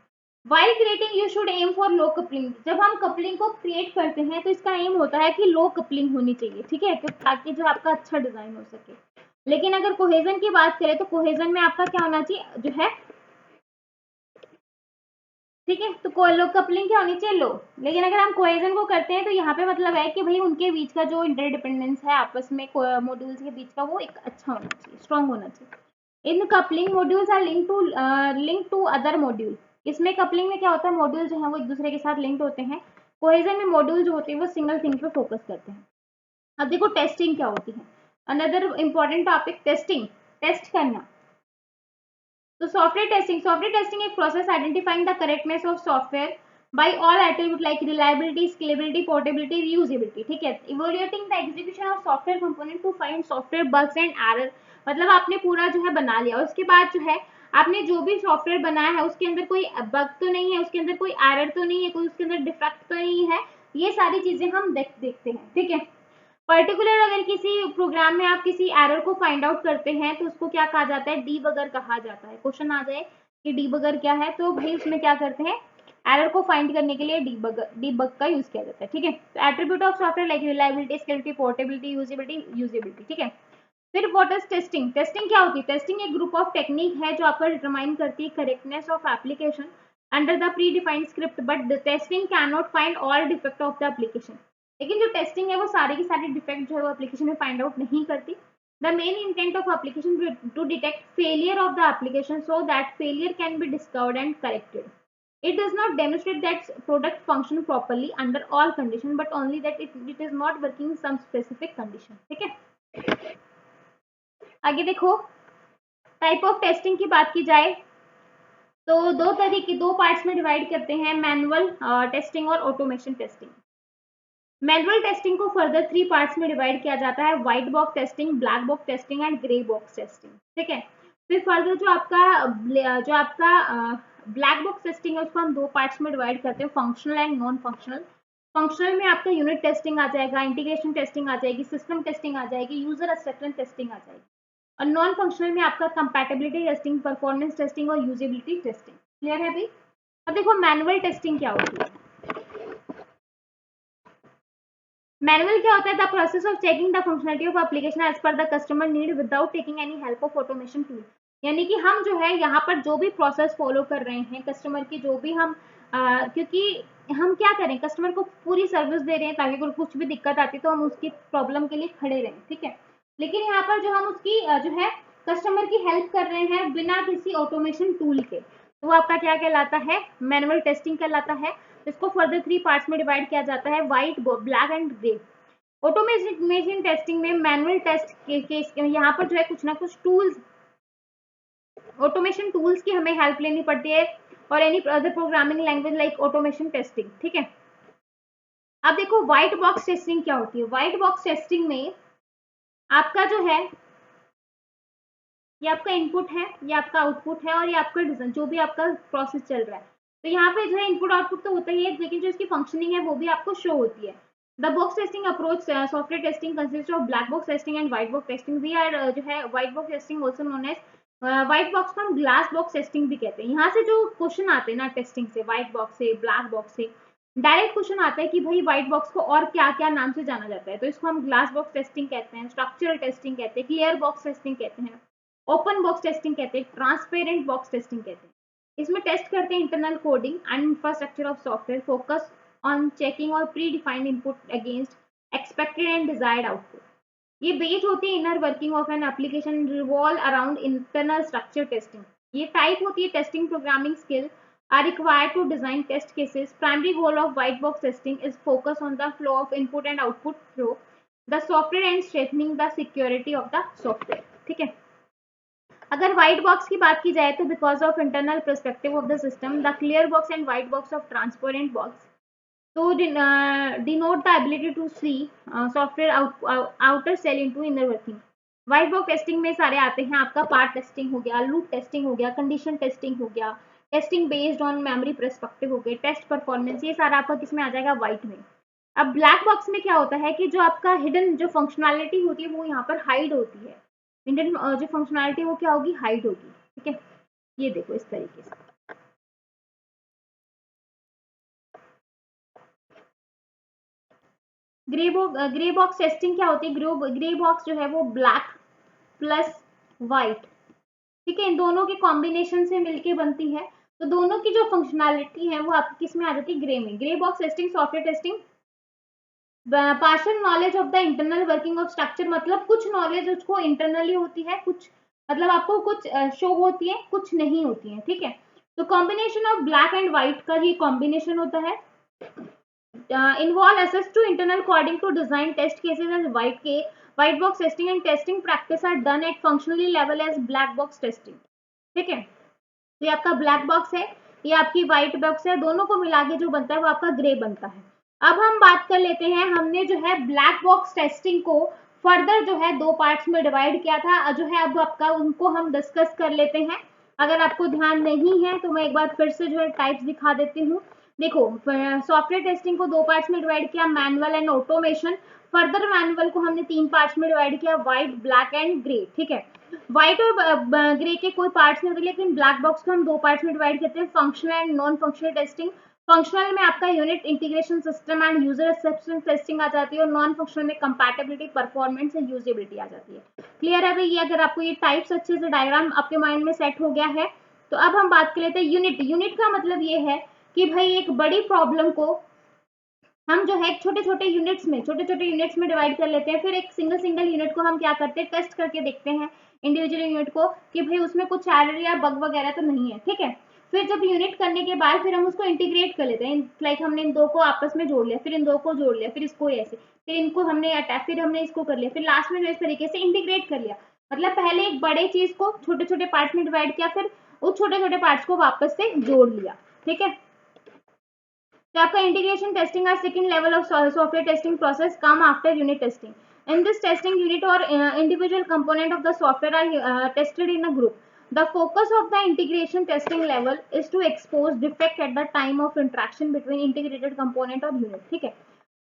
While creating you should aim for low coupling. जब हम कपलिंग को क्रिएट करते हैं तो इसका एम होता है कि लो कपलिंग होनी चाहिए। ठीक है, ताकि जो आपका अच्छा डिजाइन हो सके। लेकिन अगर कोहेजन की बात करें तो कोहेजन में आपका क्या होना चाहिए जो है, ठीक है, तो कपलिंग क्या होनी चाहिए, लो। लेकिन अगर हम कोहेजन को करते हैं तो यहाँ पे मतलब है कि भाई उनके बीच का जो इंटरडिपेंडेंस है आपस में मॉड्यूल्स के बीच का, वो एक अच्छा होना चाहिए, स्ट्रांग होना चाहिए। In coupling modules are link to other module. इसमें कपलिंग में क्या होता है, मॉड्यूल जो है वो एक दूसरे के साथ लिंक्ड होते हैं। कोहेजन में मॉड्यूल जो होते हैं वो सिंगल थिंग पे फोकस करते हैं। अब देखो टेस्टिंग क्या होती है, another important topic, testing, test करना। तो सॉफ्टवेयर टेस्टिंग एक process identifying the correctness of software by all attribute like reliability, scalability, portability, reusability, ठीक है। evaluating the execution of software component to find software bugs and error, मतलब आपने पूरा जो है बना लिया, उसके बाद जो है आपने जो भी सॉफ्टवेयर बनाया है उसके अंदर कोई बग तो नहीं है, उसके अंदर कोई एरर तो नहीं है, कोई उसके अंदर डिफेक्ट तो नहीं है, ये सारी चीजें हम देखते हैं, ठीक है। पर्टिकुलर अगर किसी प्रोग्राम में आप किसी एरर को फाइंड आउट करते हैं तो उसको क्या कहा जाता है, डीबगर कहा जाता है। क्वेश्चन आ जाए कि डीबगर क्या है, तो भाई उसमें क्या करते हैं, एरर को फाइंड करने के लिए डीबग का यूज किया जाता है, ठीक है। तो attribute of software like reliability, scalability, portability, usability, ठीक है। फिर व्हाट इज टेस्टिंग, टेस्टिंग क्या होती है, टेस्टिंग एक ग्रुप ऑफ टेक्निक है जो आपको डिटरमाइन करती है correctness of application under the pre defined script, but the testing can not find all defect of the application. लेकिन जो टेस्टिंग है वो सारे के सारे डिफेक्ट जो है वो एप्लीकेशन में फाइंड आउट नहीं करती। The main intent of application to detect failure of the application so that failure can be discovered and corrected. It does not demonstrate that product function properly under all conditions, but only that it is not working in some specific condition, ठीक है। आगे देखो, टाइप ऑफ टेस्टिंग की बात की जाए तो दो तरीके, दो पार्ट्स में डिवाइड करते हैं, मैनुअल टेस्टिंग और ऑटोमेशन टेस्टिंग। मैनुअल टेस्टिंग को फर्दर 3 पार्ट्स में डिवाइड किया जाता है, white box testing, black box testing and grey box testing, ठीक है। फिर फर्दर जो आपका ब्लैक बॉक्स टेस्टिंग है उसको हम 2 पार्ट्स में डिवाइड करते हैं, functional and non functional. Functional में आपका यूनिट टेस्टिंग आ जाएगा, इंटीग्रेशन टेस्टिंग आ जाएगी, सिस्टम टेस्टिंग आ जाएगी, यूजर एक्सेप्टेंस टेस्टिंग आ जाएगी। और नॉन फंक्शनल में आपका कंपैटिबिलिटी टेस्टिंग, परफॉर्मेंस टेस्टिंग और यूजेबिलिटी टेस्टिंग। क्लियर है अभी। अब देखो मैनुअल टेस्टिंग क्या होती है। मैनुअल क्या होता है, the process of checking the functionality of application as per the customer need without taking any help of automation tool. यानी कि हम जो है यहाँ पर जो भी प्रोसेस फॉलो कर रहे हैं कस्टमर की, जो भी हम क्योंकि हम क्या करें, कस्टमर को पूरी सर्विस दे रहे हैं ताकि कोई कुछ भी दिक्कत आती है तो हम उसकी प्रॉब्लम के लिए खड़े रहें, ठीक है। लेकिन यहाँ पर जो हम उसकी जो है कस्टमर की हेल्प कर रहे हैं बिना किसी ऑटोमेशन टूल के, तो वो आपका क्या कहलाता है, मैनुअल टेस्टिंग कहलाता है। इसको फर्दर 3 पार्ट्स में डिवाइड किया जाता है, white, black and grey. Automation testing में मैनुअल टेस्ट के यहाँ पर जो है कुछ ना कुछ टूल्स, ऑटोमेशन टूल्स की हमें हेल्प लेनी पड़ती है, और any other programming language like automation testing, ठीक है। अब देखो व्हाइट बॉक्स टेस्टिंग क्या होती है। व्हाइट बॉक्स टेस्टिंग में आपका जो है, ये आपका इनपुट है, ये आपका आउटपुट है, और ये आपका डिजाइन, जो भी आपका प्रोसेस चल रहा है, तो यहाँ पे जो है इनपुट आउटपुट तो होता ही है, लेकिन जो इसकी फंक्शनिंग है वो भी आपको शो होती है। The box testing approach software testing consist of black box testing and white box testing. We are जो है white box testing also known as, white box को हम ग्लास बॉक्स टेस्टिंग भी कहते हैं। यहाँ से जो क्वेश्चन आते हैं ना टेस्टिंग से, व्हाइट बॉक्स से, ब्लैक बॉक्स से डायरेक्ट क्वेश्चन आता है कि भाई व्हाइट बॉक्स को और क्या क्या नाम से जाना जाता है, तो इसको हम ग्लास बॉक्स टेस्टिंग कहते हैं, स्ट्रक्चरल टेस्टिंग कहते हैं, क्लियर बॉक्स टेस्टिंग कहते हैं, ओपन बॉक्स टेस्टिंग कहते हैं, ट्रांसपेरेंट बॉक्स टेस्टिंग कहते हैं। इसमें टेस्ट करते हैं internal coding and infrastructure of software, focus on checking और predefined input against expected and desired output. ये बेस्ड होती है inner working of an application revolve around internal structure testing. ये टाइप होती है testing programming skill are required to design test cases. Primary goal of white box testing is focus on the flow of input and output through the software and strengthening the security of the software, ठीक है। अगर व्हाइट बॉक्स की बात की जाए तो because of internal perspective of the system, the clear box and white box of transparent box तो denote the ability to see software outer cell into inner working। White box testing में सारे आते हैं, आपका पार्ट टेस्टिंग हो गया, लूप टेस्टिंग हो गया, कंडीशन टेस्टिंग हो गया, testing based on memory perspective हो गए, टेस्ट परफॉर्मेंस, ये सारा आपका किसमें आ जाएगा, व्हाइट में। अब ब्लैक बॉक्स में क्या होता है कि जो आपका हिडन जो फंक्शनैलिटी होती है वो यहाँ पर हाइड होती है, हिडन जो फंक्शनैलिटी वो क्या होगी, हाइड होगी, ठीक है। ये देखो इस तरीके से। ग्रे बॉक्स टेस्टिंग क्या होती है, ग्रे बॉक्स जो है वो ब्लैक प्लस वाइट, ठीक है, इन दोनों के कॉम्बिनेशन से मिलके बनती है। तो दोनों की जो फंक्शनैलिटी है वो आपकी किस में आ जाती है, ग्रे में। Grey box testing, software testing, partial knowledge of the internal working of structure, मतलब कुछ नॉलेज उसको इंटरनली होती है, कुछ मतलब आपको कुछ शो होती है, कुछ नहीं होती है, ठीक है। तो combination of black and white का ये कॉम्बिनेशन होता है। Involve assess to internal according to design test cases as white box testing and testing practice are done at functionally level as black box testing, ठीक है। तो ये आपका ब्लैक बॉक्स है, ये आपकी व्हाइट बॉक्स है, दोनों को मिला के जो बनता है वो आपका ग्रे बनता है। अब हम बात कर लेते हैं, हमने जो है ब्लैक बॉक्स टेस्टिंग को फर्दर जो है दो पार्ट्स में डिवाइड किया था, जो है अब आपका उनको हम डिस्कस कर लेते हैं। अगर आपको ध्यान नहीं है तो मैं एक बार फिर से जो है टाइप्स दिखा देती हूँ। देखो, सॉफ्टवेयर टेस्टिंग को दो पार्ट्स में डिवाइड किया, manual and automation. Further manual को हमने तीन पार्ट्स में डिवाइड किया, व्हाइट, ब्लैक एंड ग्रे, ठीक है। व्हाइट और ग्रे के कोई पार्ट्स नहीं होते, लेकिन ब्लैक बॉक्स को हम दो पार्ट्स में डिवाइड करते हैं, functional and non functional testing. Functional में आपका unit integration system and user acceptance testing आ जाती है, और नॉन फंक्शनल में कंपैटिबिलिटी, परफॉर्मेंस एंड यूजेबिलिटी आ जाती है। क्लियर है भाई? ये अगर आपको ये टाइप्स अच्छे से डायग्राम आपके माइंड में सेट हो गया है तो अब हम बात कर लेते हैं यूनिट। यूनिट का मतलब ये है कि भाई एक बड़ी प्रॉब्लम को हम जो है छोटे छोटे यूनिट्स में डिवाइड कर लेते हैं, फिर एक सिंगल यूनिट को हम क्या करते हैं, टेस्ट करके देखते हैं इंडिविजुअल यूनिट को कि भाई उसमें कुछ एरर या बग वगैरह तो नहीं है, ठीक है। फिर जब यूनिट करने के बाद फिर हम उसको इंटीग्रेट कर लेते हैं, लाइक हमने इन दो को आपस में जोड़ लिया, फिर इन दो को जोड़ लिया, फिर इसको ऐसे, फिर इनको हमने अटैच, फिर हमने इसको कर लिया, फिर लास्ट में जो इस तरीके से इंटीग्रेट कर लिया। मतलब पहले एक बड़े चीज को छोटे छोटे पार्ट में डिवाइड किया, फिर उस छोटे छोटे पार्ट्स को वापस से जोड़ लिया, ठीक है। तो आपका इंटीग्रेशन टेस्टिंग और second level of software testing process come after unit testing. In this testing, unit or individual component of the software are tested in a group. The focus of the integration testing level is to expose defect at the time of interaction between integrated component और unit. ठीक है,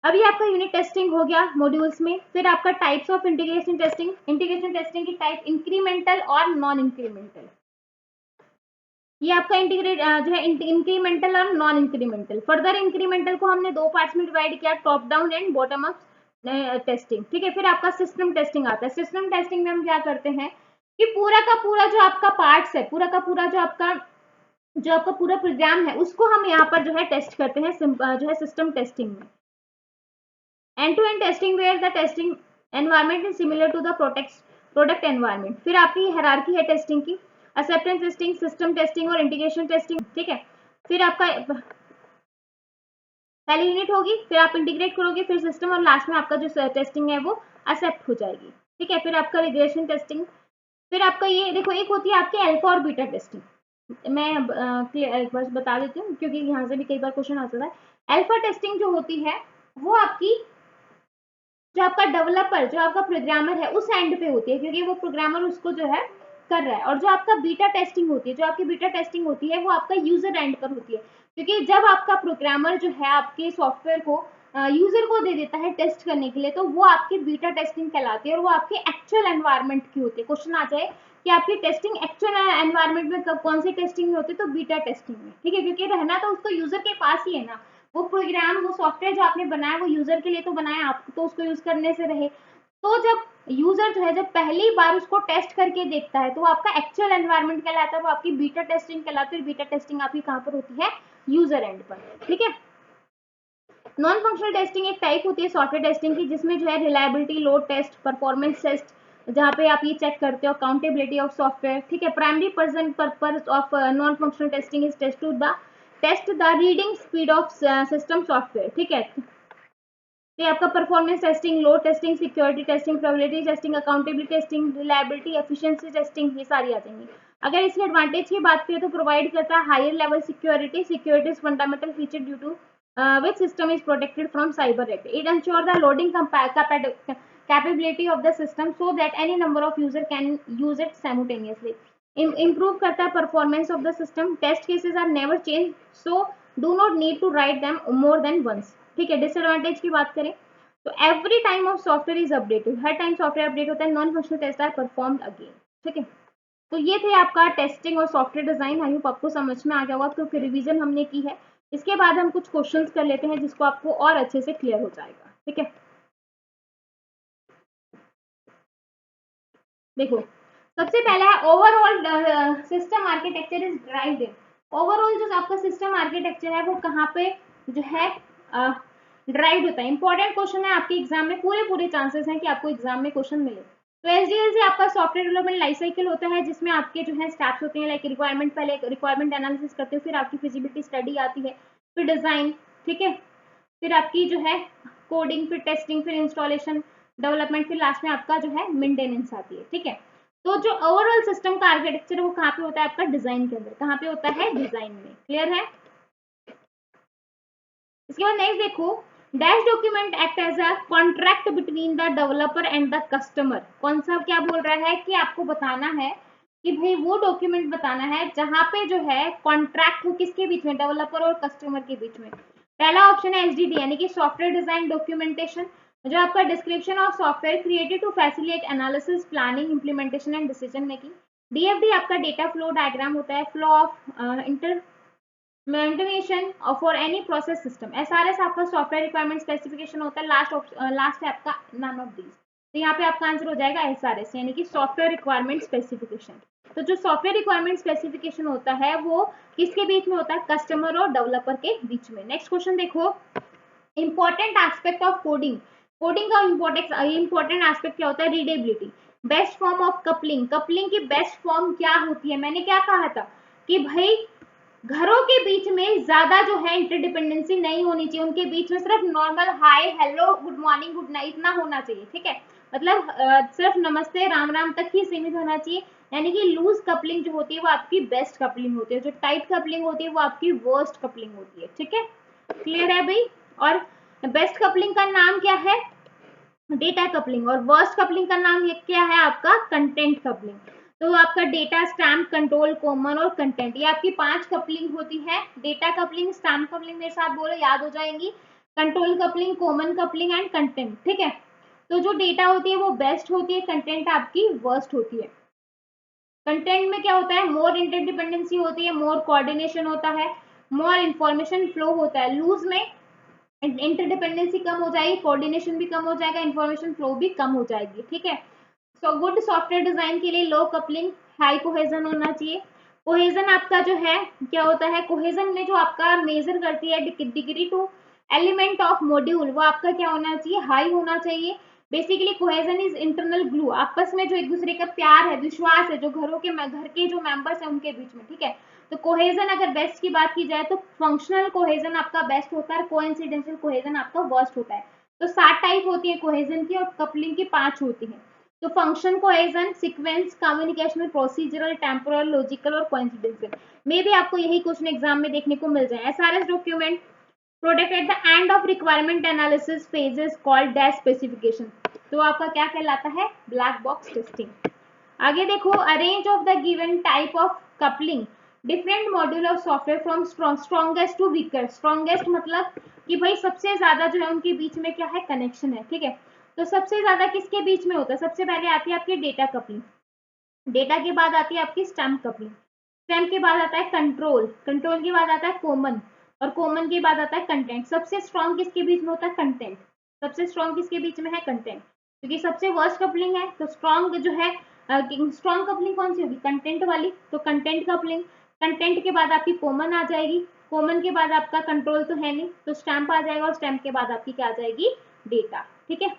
अभी आपका यूनिट टेस्टिंग हो गया मॉड्यूल्स में। फिर आपका types of integration testing, integration testing की टाइप इंक्रीमेंटल और नॉन इंक्रीमेंटल। ये आपका इंटीग्रेट जो है इंक्रीमेंटल और नॉन इंक्रीमेंटल। फर्दर इंक्रीमेंटल को हमने दो पार्ट्स में डिवाइड किया, top down and bottom up testing, ठीक है। फिर आपका सिस्टम टेस्टिंग आता है। सिस्टम टेस्टिंग में हम क्या करते हैं कि पूरा का पूरा जो आपका पार्ट्स है, पूरा का पूरा जो आपका पूरा प्रोग्राम है, उसको हम यहाँ पर जो है टेस्ट करते हैं जो है सिस्टम टेस्टिंग में। End to end testing where the testing environment is similar to the product environment. फिर आपकी हायरार्की है टेस्टिंग की, एक्सेप्टेंस टेस्टिंग, सिस्टम टेस्टिंग और इंटीग्रेशन टेस्टिंग, ठीक है। फिर आपका पहली यूनिट होगी, फिर आप इंटीग्रेट करोगे, फिर सिस्टम, और लास्ट में आपका जो टेस्टिंग है वो एक्सेप्ट हो जाएगी, ठीक है। फिर आपका रिग्रेशन टेस्टिंग। फिर आपका ये देखो, एक होती है आपकी अल्फा और बीटा टेस्टिंग। मैं एक बार बता देती हूँ क्योंकि यहाँ से भी कई बार क्वेश्चन आता है। अल्फा टेस्टिंग जो होती है वो आपकी जो आपका डेवलपर, जो आपका प्रोग्रामर है, उस एंड पे होती है, क्योंकि वो प्रोग्रामर उसको जो है कर रहा है। और जो आपका बीटा टेस्टिंग होती है, जो आपकी बीटा टेस्टिंग होती है वो आपका यूजर एंड पर होती है, क्योंकि जब आपका प्रोग्रामर जो है आपके सॉफ्टवेयर को यूजर को दे देता है टेस्ट करने के लिए, तो वो आपकी बीटा टेस्टिंग कहलाती है, और वो आपके एक्चुअल एनवायरनमेंट की होती है। क्वेश्चन आ जाए कि आपकी टेस्टिंग एक्चुअल एनवायरनमेंट में कौन सी टेस्टिंग में होती है, तो बीटा टेस्टिंग में, ठीक है। क्योंकि रहना तो उसको यूजर के पास ही है ना, वो प्रोग्राम, वो सॉफ्टवेयर जो आपने बनाया वो यूजर के लिए तो बनाया, आपको तो उसको यूज करने से रहे। तो जब यूजर जो है जब पहली बार उसको टेस्ट करके देखता है, तो वो आपका एक्चुअल एनवायरनमेंट कहलाता है, वो आपकी बीटा टेस्टिंग कहलाती है। बीटा टेस्टिंग आपकी कहाँ पर होती है, यूजर एंड पर, ठीक है। नॉन फंक्शनल टेस्टिंग एक टाइप होती है सॉफ्टवेयर टेस्टिंग की, जिसमें जो है reliability, load test, performance test, जहाँ पे आप ये चेक करते हो अकाउंटेबिलिटी ऑफ सॉफ्टवेयर, ठीक है। Primary purpose of non functional testing is test the reading speed of system software, ठीक है। तो आपका performance testing, load testing, security testing, probability testing, accountability testing, reliability, efficiency testing, ये सारी आ जाएंगी। अगर इसके एडवांटेज की बात करें तो प्रोवाइड करता है higher level security. Security is fundamental feature due to which system is protected from cyber attack. It ensures the loading capability of the system so that any number of user can use it simultaneously. Improve करता है performance of the system. Test cases are never changed, so do not need to write them more than once. ठीक है। डिसएडवांटेज की बात करें तो every time of software is updated, हर टाइम सॉफ्टवेयर अपडेट होता है। Non functional test are performed again, ठीक है। तो ये थे आपका टेस्टिंग और सॉफ्टवेयर डिजाइन। आई होप आपको समझ में आ गया होगा, क्योंकि रिवीजन हमने की है। इसके बाद हम कुछ क्वेश्चंस कर लेते हैं जिसको आपको और अच्छे से क्लियर हो जाएगा, ठीक है। देखो सबसे पहला है overall system architecture is derived in. Overall जो आपका सिस्टम आर्किटेक्चर है वो कहाँ पे जो है ड्राइव्ड होता है। इंपॉर्टेंट क्वेश्चन है आपके एग्जाम में, पूरे चांसेस हैं कि आपको एग्जाम में क्वेश्चन मिले। तो एसडीएलसी आपका सॉफ्टवेयर डेवलपमेंट लाइफ साइकिल होता है, जिसमें आपके जो है स्टेप्स होते हैं, लाइक रिक्वायरमेंट, पहले रिक्वायरमेंट एनालिसिस करते हो, फिर आपकी फिजिबिलिटी स्टडी आती है, फिर डिजाइन, ठीक है, फिर आपकी जो है कोडिंग, फिर टेस्टिंग, फिर इंस्टॉलेशन, डेवलपमेंट, फिर लास्ट में आपका जो है मेंटेनेंस आती है, ठीक है। तो जो ओवरऑल सिस्टम का आर्किटेक्चर वो कहाँ पे होता है आपका डिजाइन के अंदर, कहाँ पे होता है डिजाइन में। क्लियर है। इसके बाद नेक्स्ट देखो, dash document act as a contract between the developer and the customer. कौन सा क्या बोल रहा है कि आपको बताना है कि भाई वो डॉक्यूमेंट बताना है जहां पे जो है कॉन्ट्रैक्ट हो किसके बीच में, डेवलपर और कस्टमर के बीच में। पहला ऑप्शन है एसडीडी यानी कि सॉफ्टवेयर डिजाइन डॉक्यूमेंटेशन, जो आपका description of software created to facilitate analysis, planning, implementation and decision making. DFD आपका डेटा फ्लो डायग्राम होता है, flow of maintenance for any process system. SRS आपका सॉफ्टवेयर रिक्वायरमेंट स्पेसिफिकेशन होता है। लास्ट है आपका नन ऑफ दीज, तो यहाँ पे आपका आंसर हो जाएगा एसआरएस यानी कि सॉफ्टवेयर रिक्वायरमेंट स्पेसिफिकेशन। तो जो सॉफ्टवेयर रिक्वायरमेंट स्पेसिफिकेशन होता है वो किसके बीच में होता है, कस्टमर और डेवलपर के बीच में। नेक्स्ट क्वेश्चन देखो, important aspect of coding. Coding का इंपॉर्टेंट एस्पेक्ट क्या होता है, readability. Best form of coupling, coupling की बेस्ट फॉर्म क्या होती है, मैंने क्या कहा था कि भाई घरों के बीच में ज्यादा जो है इंटरडिपेंडेंसी नहीं होनी चाहिए, उनके बीच में सिर्फ normal hi hello good morning good night ना होना चाहिए, ठीक है, मतलब सिर्फ नमस्ते राम राम तक ही सीमित होना चाहिए। यानी कि लूज कपलिंग जो होती है वो आपकी बेस्ट कपलिंग होती है, जो टाइट कपलिंग होती है वो आपकी वर्स्ट कपलिंग होती है, ठीक है। क्लियर है भाई। और बेस्ट कपलिंग का नाम क्या है, डेटा कपलिंग, और वर्स्ट कपलिंग का नाम ये क्या है आपका, कंटेंट कपलिंग। तो आपका डेटा, स्टैम्प, कंट्रोल, कॉमन और कंटेंट, ये आपकी 5 कपलिंग होती है। डेटा कपलिंग, स्टैम्प कपलिंग मेरे साथ बोलो, याद हो जाएंगी, control coupling, common coupling and content, ठीक है। तो जो डेटा होती है वो बेस्ट होती है, कंटेंट आपकी वर्स्ट होती है। कंटेंट में क्या होता है, मोर इंटरडिपेंडेंसी होती है, मोर कोऑर्डिनेशन होता है, मोर इंफॉर्मेशन फ्लो होता है। लूज में इंटरडिपेंडेंसी कम हो जाएगी, कोऑर्डिनेशन भी कम हो जाएगा, इंफॉर्मेशन फ्लो भी कम हो जाएगी, ठीक है। सो गुड सॉफ्टवेयर डिजाइन के लिए लो कपलिंग, हाई कोहेजन होना चाहिए। कोहेजन आपका जो है क्या होता है, कोहेजन में जो आपका मेजर करती है degree to element of module, वो आपका क्या होना चाहिए, हाई होना चाहिए। Basically cohesion is internal glue, आपस में जो एक दूसरे का प्यार है, विश्वास है, जो घर के जो मेंबर्स है उनके बीच में, ठीक है। तो कोहेजन अगर बेस्ट की बात की जाए तो फंक्शनल कोहेजन आपका बेस्ट होता है, कोइंसिडेंशियल कोहेजन आपका वर्स्ट होता है। तो 7 टाइप होती है कोहेजन की, और कपलिंग की 5 होती है। तो function cohesion, sequence, communicational, procedural, temporal, logical और कोइंसिडेंशियल। मे भी आपको यही क्वेश्चन एग्जाम में देखने को मिल जाए। SRS document product at the end of requirement analysis phase is called dash specification. तो आपका क्या कहलाता है, ब्लैक बॉक्स टेस्टिंग। आगे देखो, arrange of the given type of coupling different module of software from strongest to weaker. Strongest मतलब कि भाई सबसे ज्यादा जो है उनके बीच में क्या है, कनेक्शन है, ठीक है। तो सबसे ज्यादा किसके बीच में होता है, सबसे पहले आती है आपकी डेटा कपलिंग, डेटा के बाद आती है आपकी स्टैम्प कपलिंग, स्टैम्प के बाद आता है कंट्रोल, कंट्रोल के बाद आता है कॉमन, और कॉमन के बाद आता है कंटेंट। सबसे स्ट्रॉन्ग किसके बीच में होता है, कंटेंट। सबसे स्ट्रॉन्ग किसके बीच में है, कंटेंट, क्योंकि सबसे वर्स्ट कपलिंग है। तो स्ट्रॉन्ग जो है, स्ट्रॉन्ग कपलिंग कौन सी होगी, कंटेंट वाली, तो कंटेंट कपलिंग। कंटेंट के बाद आपकी कॉमन आ जाएगी, कॉमन के बाद आपका कंट्रोल तो है नहीं, तो स्टैम्प आ जाएगा, और स्टैम्प के बाद आपकी क्या आ जाएगी, डेटा, ठीक है।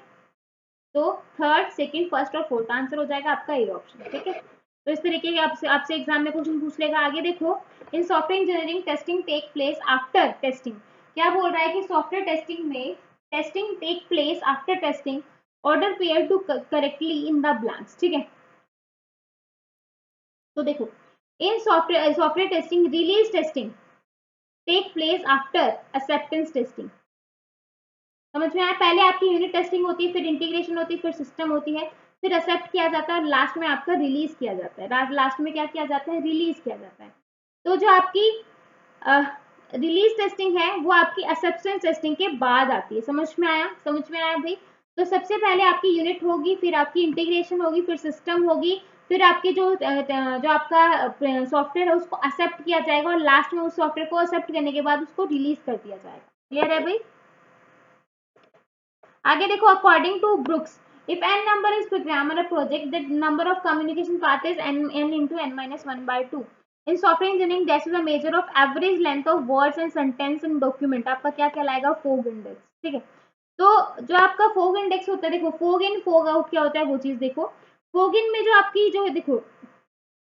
तो थर्ड, सेकंड, फर्स्ट और फोर्थ आंसर हो जाएगा आपका ए ऑप्शन, ठीक है। तो इस तरीके के आपसे एग्जाम में क्वेश्चन पूछ लेगा। आगे देखो, in software engineering testing take place after testing. क्या बोल रहा है कि सॉफ्टवेयर टेस्टिंग में testing take place after testing, order pair to correctly in the blanks, ठीक है। तो देखो, in software testing release testing take place after acceptance testing. समझ में आया, पहले आपकी यूनिट टेस्टिंग होती है, फिर इंटीग्रेशन होती है, फिर सिस्टम होती है, फिर एक्सेप्ट किया जाता है, और लास्ट में आपका रिलीज किया जाता है। लास्ट में क्या किया जाता है, रिलीज किया जाता है। तो जो आपकी रिलीज टेस्टिंग है वो आपकी एक्सेप्टेंस टेस्टिंग के बाद आती है। समझ में आया, समझ में आया भाई। तो सबसे पहले आपकी यूनिट होगी, फिर आपकी इंटीग्रेशन होगी, फिर सिस्टम होगी, फिर आपकी जो आपका सॉफ्टवेयर है उसको एक्सेप्ट किया जाएगा, और लास्ट में उस सॉफ्टवेयर को एक्सेप्ट करने के बाद उसको रिलीज कर दिया जाएगा। क्लियर है भाई। आगे देखो, according to Brooks If n number is programmer or project, the number of communication path is n into n-1/2. In software engineering, this is a measure of average length of words and sentence in document. आपका क्या कहलाएगा? Fog index. ठीक है. तो जो आपका फोग इंडेक्स होता है, देखो फोग इन फोग आउट क्या होता है वो चीज देखो. फोग इन में जो आपकी जो है देखो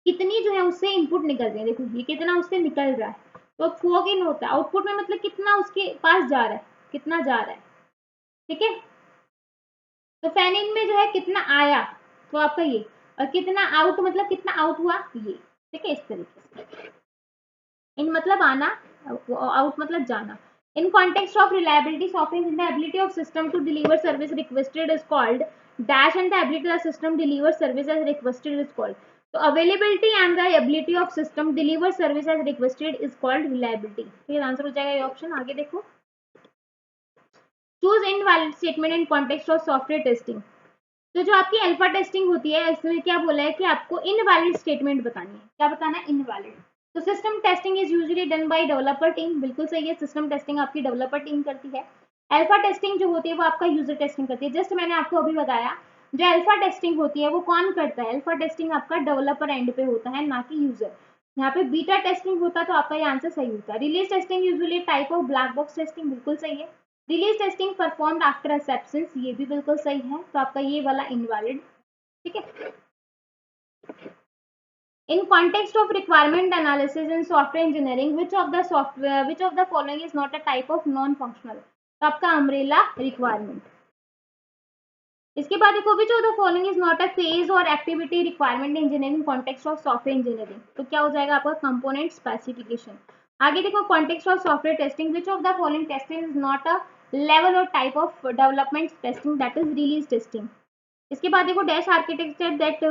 कितनी जो है उससे इनपुट निकलते हैं, देखो ये कितना उससे निकल रहा है, तो फोग इन होता है. आउटपुट में मतलब कितना उसके पास जा रहा है, कितना जा रहा है. ठीक है. तो फैन इन में जो है कितना आया तो आपका ये, और कितना आउट मतलब कितना आउट हुआ ये. ठीक है. इस तरीके से इन मतलब आना, आउट मतलब जाना. In context of reliability, software in the ability of system to deliver service requested is called dash, and the ability of the system deliver service as requested is called. So availability and the ability of system deliver service as requested is called reliability. तो ये आंसर हो जाएगा ये ऑप्शन. आगे देखो. Choose invalid statement in context of software testing. तो जो आपकी अल्फा टेस्टिंग होती है इसमें क्या बोला है कि आपको इनवैलिड स्टेटमेंट बतानी है. क्या बताना है? इनवैलिड. तो system testing is usually done by developer team. बिल्कुल सही है. सिस्टम टेस्टिंग आपकी डेवलपर टीम करती है. अल्फा टेस्टिंग जो होती है वो आपका यूजर टेस्टिंग करती है. जस्ट मैंने आपको अभी बताया जो अल्फा टेस्टिंग होती है वो कौन करता है? अल्फा टेस्टिंग आपका डेवलपर एंड पे होता है, ना कि यूजर. यहाँ पे बीटा टेस्टिंग होता तो आपका ये आंसर सही होता है. Release testing usually type of black box testing. बिल्कुल सही है. Release testing performed after acceptance, ये भी बिल्कुल सही है. तो आपका ये वाला इनवैलिड. ठीक है. In context of requirement analysis in software engineering, which of the following is not a type of non-functional? तो आपका अम्ब्रेला रिक्वायरमेंट. इसके बाद देखो which of the following is not a phase or activity requirement engineering context of software engineering. तो क्या हो जाएगा आपका कंपोनेंट स्पेसिफिकेशन. आगे देखो context of software testing, which of the following testing is not a level or type of development testing, that is release testing. इसके बाद देखो dash architecture that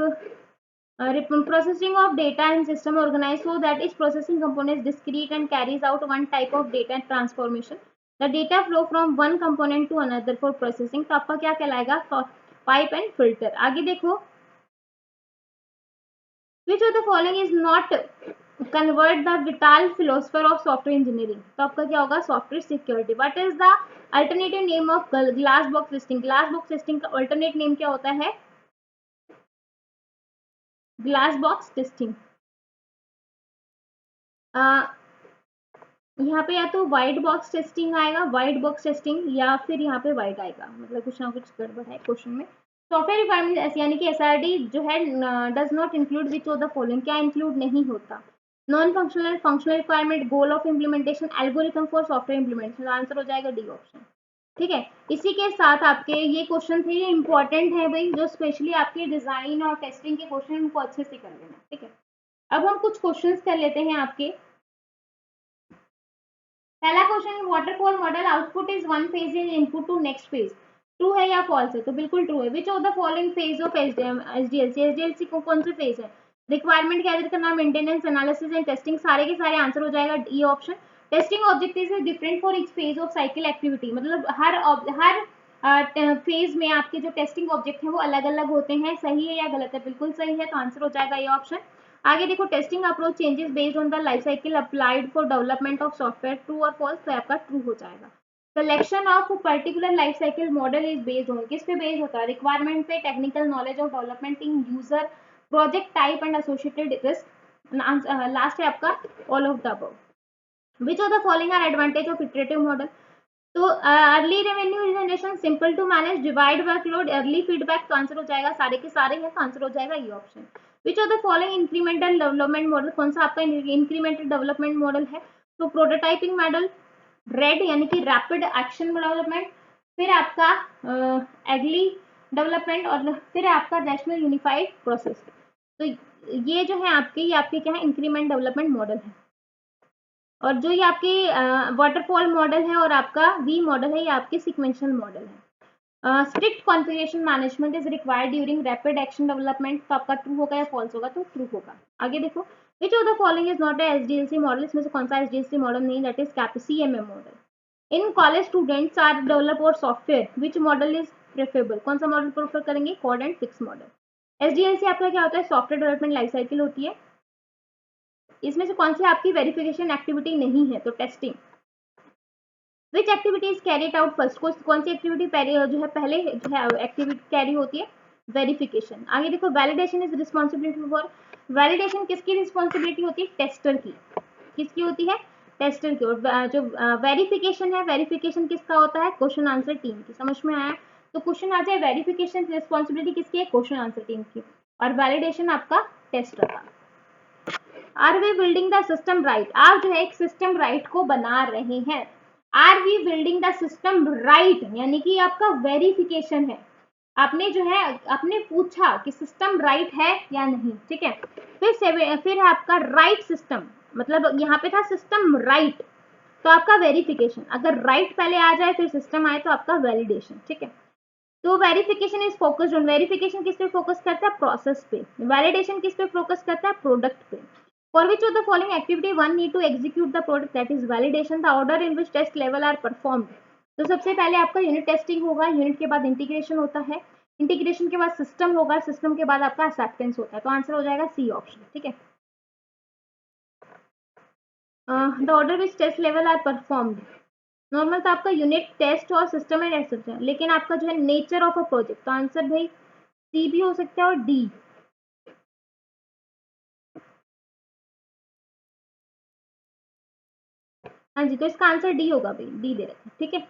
processing of data in system organized so that each processing component is discrete and carries out one type of data transformation. The data flow from one component to another for processing. तो आपका क्या कहलाएगा? Pipe and filter. आगे देखो which of the following is not convert the vital philosopher of software engineering. तो आपका क्या होगा? Software security. What is the alternative name of glass box testing? Glass box testing का अल्टरनेट नेम क्या होता है? Glass box testing. यहाँ पे या तो व्हाइट बॉक्स टेस्टिंग आएगा, व्हाइट बॉक्स टेस्टिंग, या फिर यहाँ पे व्हाइट आएगा. मतलब कुछ ना कुछ गड़बड़ है क्वेश्चन में. सॉफ्टवेयर रिक्वायरमेंट यानी कि एसआरडी जो है does not include which of the following. क्या इंक्लूड नहीं होता? Non functional, functional requirement, goal of implementation, algorithm for software implementation. Answer हो जाएगा डी ऑप्शन. ठीक है. इसी के साथ आपके ये क्वेश्चन थे, ये इंपॉर्टेंट है भाई, जो स्पेशली आपके डिजाइन और टेस्टिंग के क्वेश्चन उनको अच्छे से कर लेना. ठीक है. अब हम कुछ क्वेश्चन कर लेते हैं आपके. पहला question, waterfall model output is one phase in input to next phase. True है या फॉल्स है? तो बिल्कुल ट्रू है. Which of the following phase of SDLC. SDLC को कौन से फेज है? रिक्वायरमेंट गैदर करना, मेंटेनेंस, एनालिसिस एंड टेस्टिंग. सारे के सारे आंसर हो जाएगा E option. Testing objective is different for each phase of cycle activity. मतलब हर फेज में आपके जो टेस्टिंग ऑब्जेक्ट है वो अलग अलग होते हैं. सही है या गलत है? बिल्कुल सही है. तो आंसर हो जाएगा ये ऑप्शन. आगे देखो, testing approach changes based on the life cycle applied for development of software. True और फॉल्स? तो आपका ट्रू हो जाएगा. Selection of particular life cycle model is based on, किस पे बेस्ड होता है? रिक्वायरमेंट पे, technical knowledge of development in user, project type and associated risk. Last है आपका all of the above. Which of the following are advantage of iterative model. तो early revenue generation, simple to manage, divide workload, early feedback. तो आंसर हो जाएगा सारे के सारे हैं. तो आंसर हो जाएगा ये option. Which of the following incremental development model. कौन सा आपका इंक्रीमेंटल डेवलपमेंट मॉडल है? तो प्रोटोटाइपिंग मॉडल, रेड यानी कि रैपिड एक्शन डेवलपमेंट, फिर आपका एगली डेवलपमेंट, और फिर आपका रैशनल यूनिफाइड प्रोसेस. तो ये जो है आपके, ये आपके क्या है? इंक्रीमेंट डेवलपमेंट मॉडल है. और जो ये आपके वाटरफॉल मॉडल है और आपका वी मॉडल है, ये आपके सीक्वेंशियल मॉडल है. Strict configuration management is required during rapid action development. तो आपका ट्रू होगा या फॉल्स होगा? तो ट्रू होगा. आगे देखो, which of the following is not a SDLC model. इसमें से कौन सा एसडीएलसी मॉडल नहीं? That is CMM model. In college students are develop और software, which model is preferable. कौन सा मॉडल प्रेफर करेंगे? Code and fix model. SDLC आपका क्या होता है? सॉफ्टवेयर डेवलपमेंट लाइफ साइकिल होती है. इसमें से कौन सी आपकी वेरिफिकेशन एक्टिविटी नहीं है? तो testing. Which activity is carried out first, कौन सी एक्टिविटी जो है पहले जो है एक्टिविटी कैरी होती है, वेरिफिकेशन। आगे देखो validation is responsibility for, validation किसकी रिस्पॉन्सिबिलिटी होती है, टेस्टर की, किसकी होती है, टेस्टर की। और जो वेरिफिकेशन है, वेरिफिकेशन किसका होता है, क्वेश्चन आंसर टीम की। समझ में आया, तो क्वेश्चन आ जाए वेरिफिकेशन रिस्पॉन्सिबिलिटी किसकी है, क्वेश्चन आंसर टीम की, और वैलिडेशन आपका टेस्टर का। Are we building the system right, आप जो है एक सिस्टम राइट को बना रहे हैं। Are we building the system right यानी कि आपका वेरिफिकेशन है, आपने जो है आपने पूछा कि सिस्टम राइट है या नहीं, ठीक है। फिर आपका राइट सिस्टम, मतलब यहाँ पे था सिस्टम राइट, तो आपका वेरिफिकेशन, अगर राइट पहले आ जाए फिर सिस्टम आए तो आपका वैलिडेशन, ठीक है। तो verification is focused on, verification किस पे फोकस करता है, प्रोसेस पे। वैलिडेशन किस पे फोकस करता है, प्रोडक्ट पे। For which of the following activity one need to execute the product, that is validation, the order in which test level are performed. तो सबसे पहले आपका यूनिट टेस्टिंग होगा, यूनिट के बाद इंटीग्रेशन होता है, इंटीग्रेशन के बाद सिस्टम होगा, सिस्टम के बाद आपका एक्सेप्टेंस होता है। तो आंसर हो जाएगा सी ऑप्शन, ठीक है। The order which test level are performed, normal तो आपका यूनिट टेस्ट और सिस्टम एंड एक्सेप्टेंस, लेकिन आपका जो है नेचर ऑफ अ प्रोजेक्ट, तो आंसर भाई सी भी हो सकता है और डी। हाँ जी, तो इसका आंसर डी होगा भाई, डी दे रखा है, ठीक है।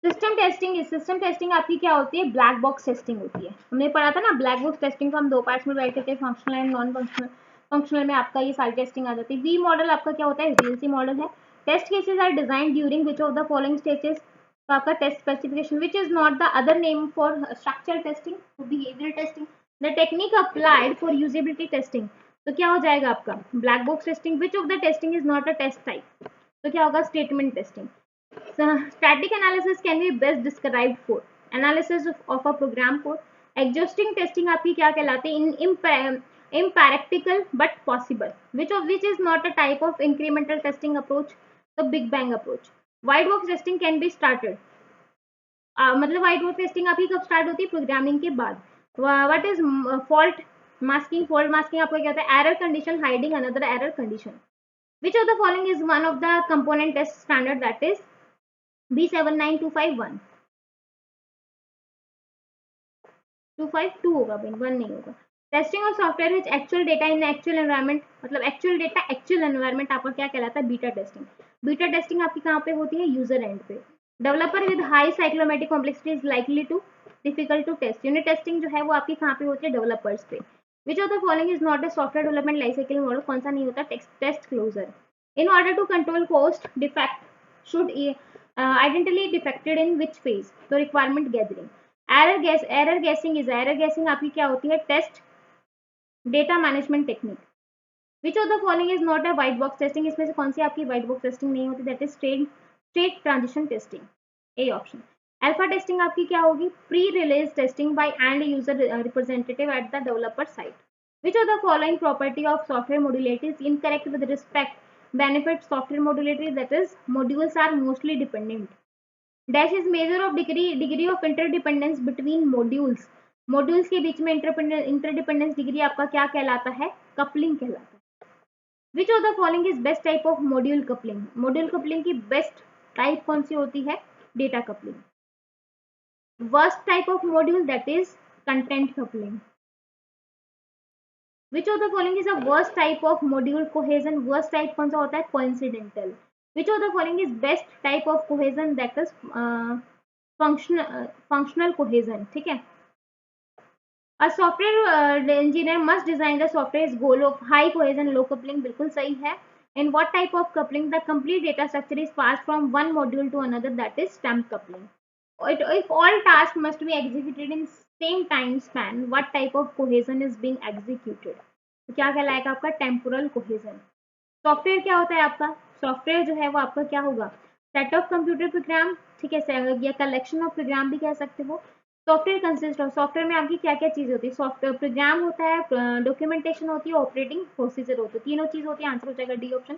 सिस्टम टेस्टिंग, सिस्टम टेस्टिंग आपकी क्या होती है, ब्लैक बॉक्स टेस्टिंग होती है। हमने पढ़ा था ना ब्लैक बॉक्स टेस्टिंग को हम दो पार्ट्स में बैठ करते हैं, functional and non functional. Functional में आपका ये सारी टेस्टिंग आ जाती है। वी मॉडल आपका क्या होता है, वीएलसी मॉडल है। Test cases are design during which of the following stages, तो आपका test specification which is not the other name for structural testing, तो behaviour testing, the technique applied for usability testing, तो क्या हो जाएगा आपका black box testing. Which of the testing is not a test type, तो क्या होगा statement testing. Static analysis can be best described for analysis of a program code. Exhausting testing आपकी क्या कहलाते हैं, impractical but possible, which is not a type of incremental testing approach, the big bang approach. White box testing can be started, मतलब white box testing आपकी कब स्टार्ट होती है, प्रोग्रामिंग के बाद। What is fault masking, fault masking आपका क्या होता है, error condition hiding another error condition. Which of the following is one of the component test standard, that is B79251, 252 होगा भाई, 1 नहीं होगा। Testing of software which actual data in actual environment, मतलब एक्चुअल डेटा एक्चुअल एनवायरनमेंट आपका क्या कहलाता है, बीटा टेस्टिंग। बीटा टेस्टिंग आपकी कहाँ पे होती है, यूजर एंड पे। Developer with high cyclomatic complexity is likely to difficult to test, unit testing जो है वो आपकी कहाँ पे होती है, डेवलपर्स पे। Which of the following is not a software development life cycle model, कौन सा नहीं होता, test closure. In order to control cost defect should identity defected in which phase, तो requirement gathering. Error guessing is, error guessing आपकी क्या होती है, test data management technique. Which of the following is not a white box testing, इसमें से कौन सी आपकी व्हाइट बॉक्स टेस्टिंग नहीं होती, that is state transition testing, A option. Alpha testing आपकी क्या होगी, pre release testing by end user representative at the developer site. Which of the following property of software modularity is incorrect with respect benefit software modularity, that is modules are mostly dependent. Dash is measure of degree of interdependence between modules, modules के बीच में इंटरडिपेंडेंस डिग्री आपका क्या कहलाता है, कपलिंग कहलाता है। Which of the following is best type of module coupling, module coupling की बेस्ट टाइप कौन सी होती है, data coupling. Worst type of module, that is content coupling. Which of the following is a worst type of module cohesion, worst type कौन सा होता है, coincidental. Which of the following is best type of cohesion, that is functional cohesion, ठीक है। A software engineer must design the software's goal of high cohesion, low coupling, बिल्कुल सही है। In what type of coupling the complete data structure is passed from one module to another, that is stamp coupling. If all tasks must be executed in same time span, what type of cohesion is being executed? तो क्या कहलाएगा आपका टेम्पोरल कोहेजन। सॉफ्टवेयर क्या होता है आपका, सॉफ्टवेयर जो है वो आपका क्या होगा, सेट ऑफ कंप्यूटर प्रोग्राम, ठीक है, या कलेक्शन ऑफ प्रोग्राम भी कह सकते हो। सॉफ्टवेयर कंसिस्ट ऑफ, सॉफ्टवेयर में आपकी क्या क्या चीज होती है, सॉफ्टवेयर प्रोग्राम होता है, डॉक्यूमेंटेशन होती है, ऑपरेटिंग प्रोसीजर होती है, तीनों चीज होती है। आंसर हो जाएगा D option.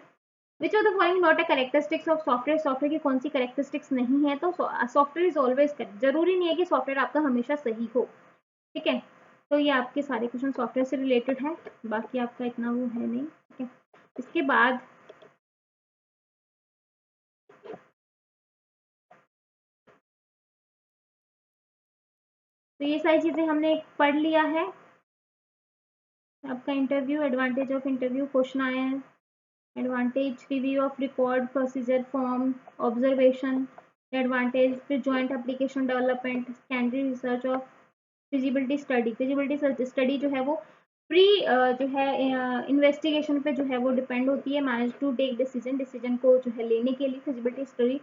Which of the following not a characteristics of software, software की कौन सी कैरेक्टरिस्टिक्स नहीं है, तो सॉफ्टवेयर इज ऑलवेज करेक्ट, जरूरी नहीं है कि सॉफ्टवेयर आपका हमेशा सही हो, ठीक है। तो ये आपके सारे क्वेश्चन सॉफ्टवेयर से रिलेटेड है, बाकी आपका इतना वो है नहीं, ठीक है। इसके बाद तो ये सारी चीज़ें हमने पढ़ लिया है। आपका interview, advantage of interview question आए हैं, advantage, review of record, procedure, form, observation, advantage, फिर joint application development, secondary research of feasibility study. Feasibility study जो है वो प्री जो है इन्वेस्टिगेशन पे जो है वो डिपेंड होती है, manage to take decision, decision को जो है लेने के लिए फिजिबिलिटी स्टडी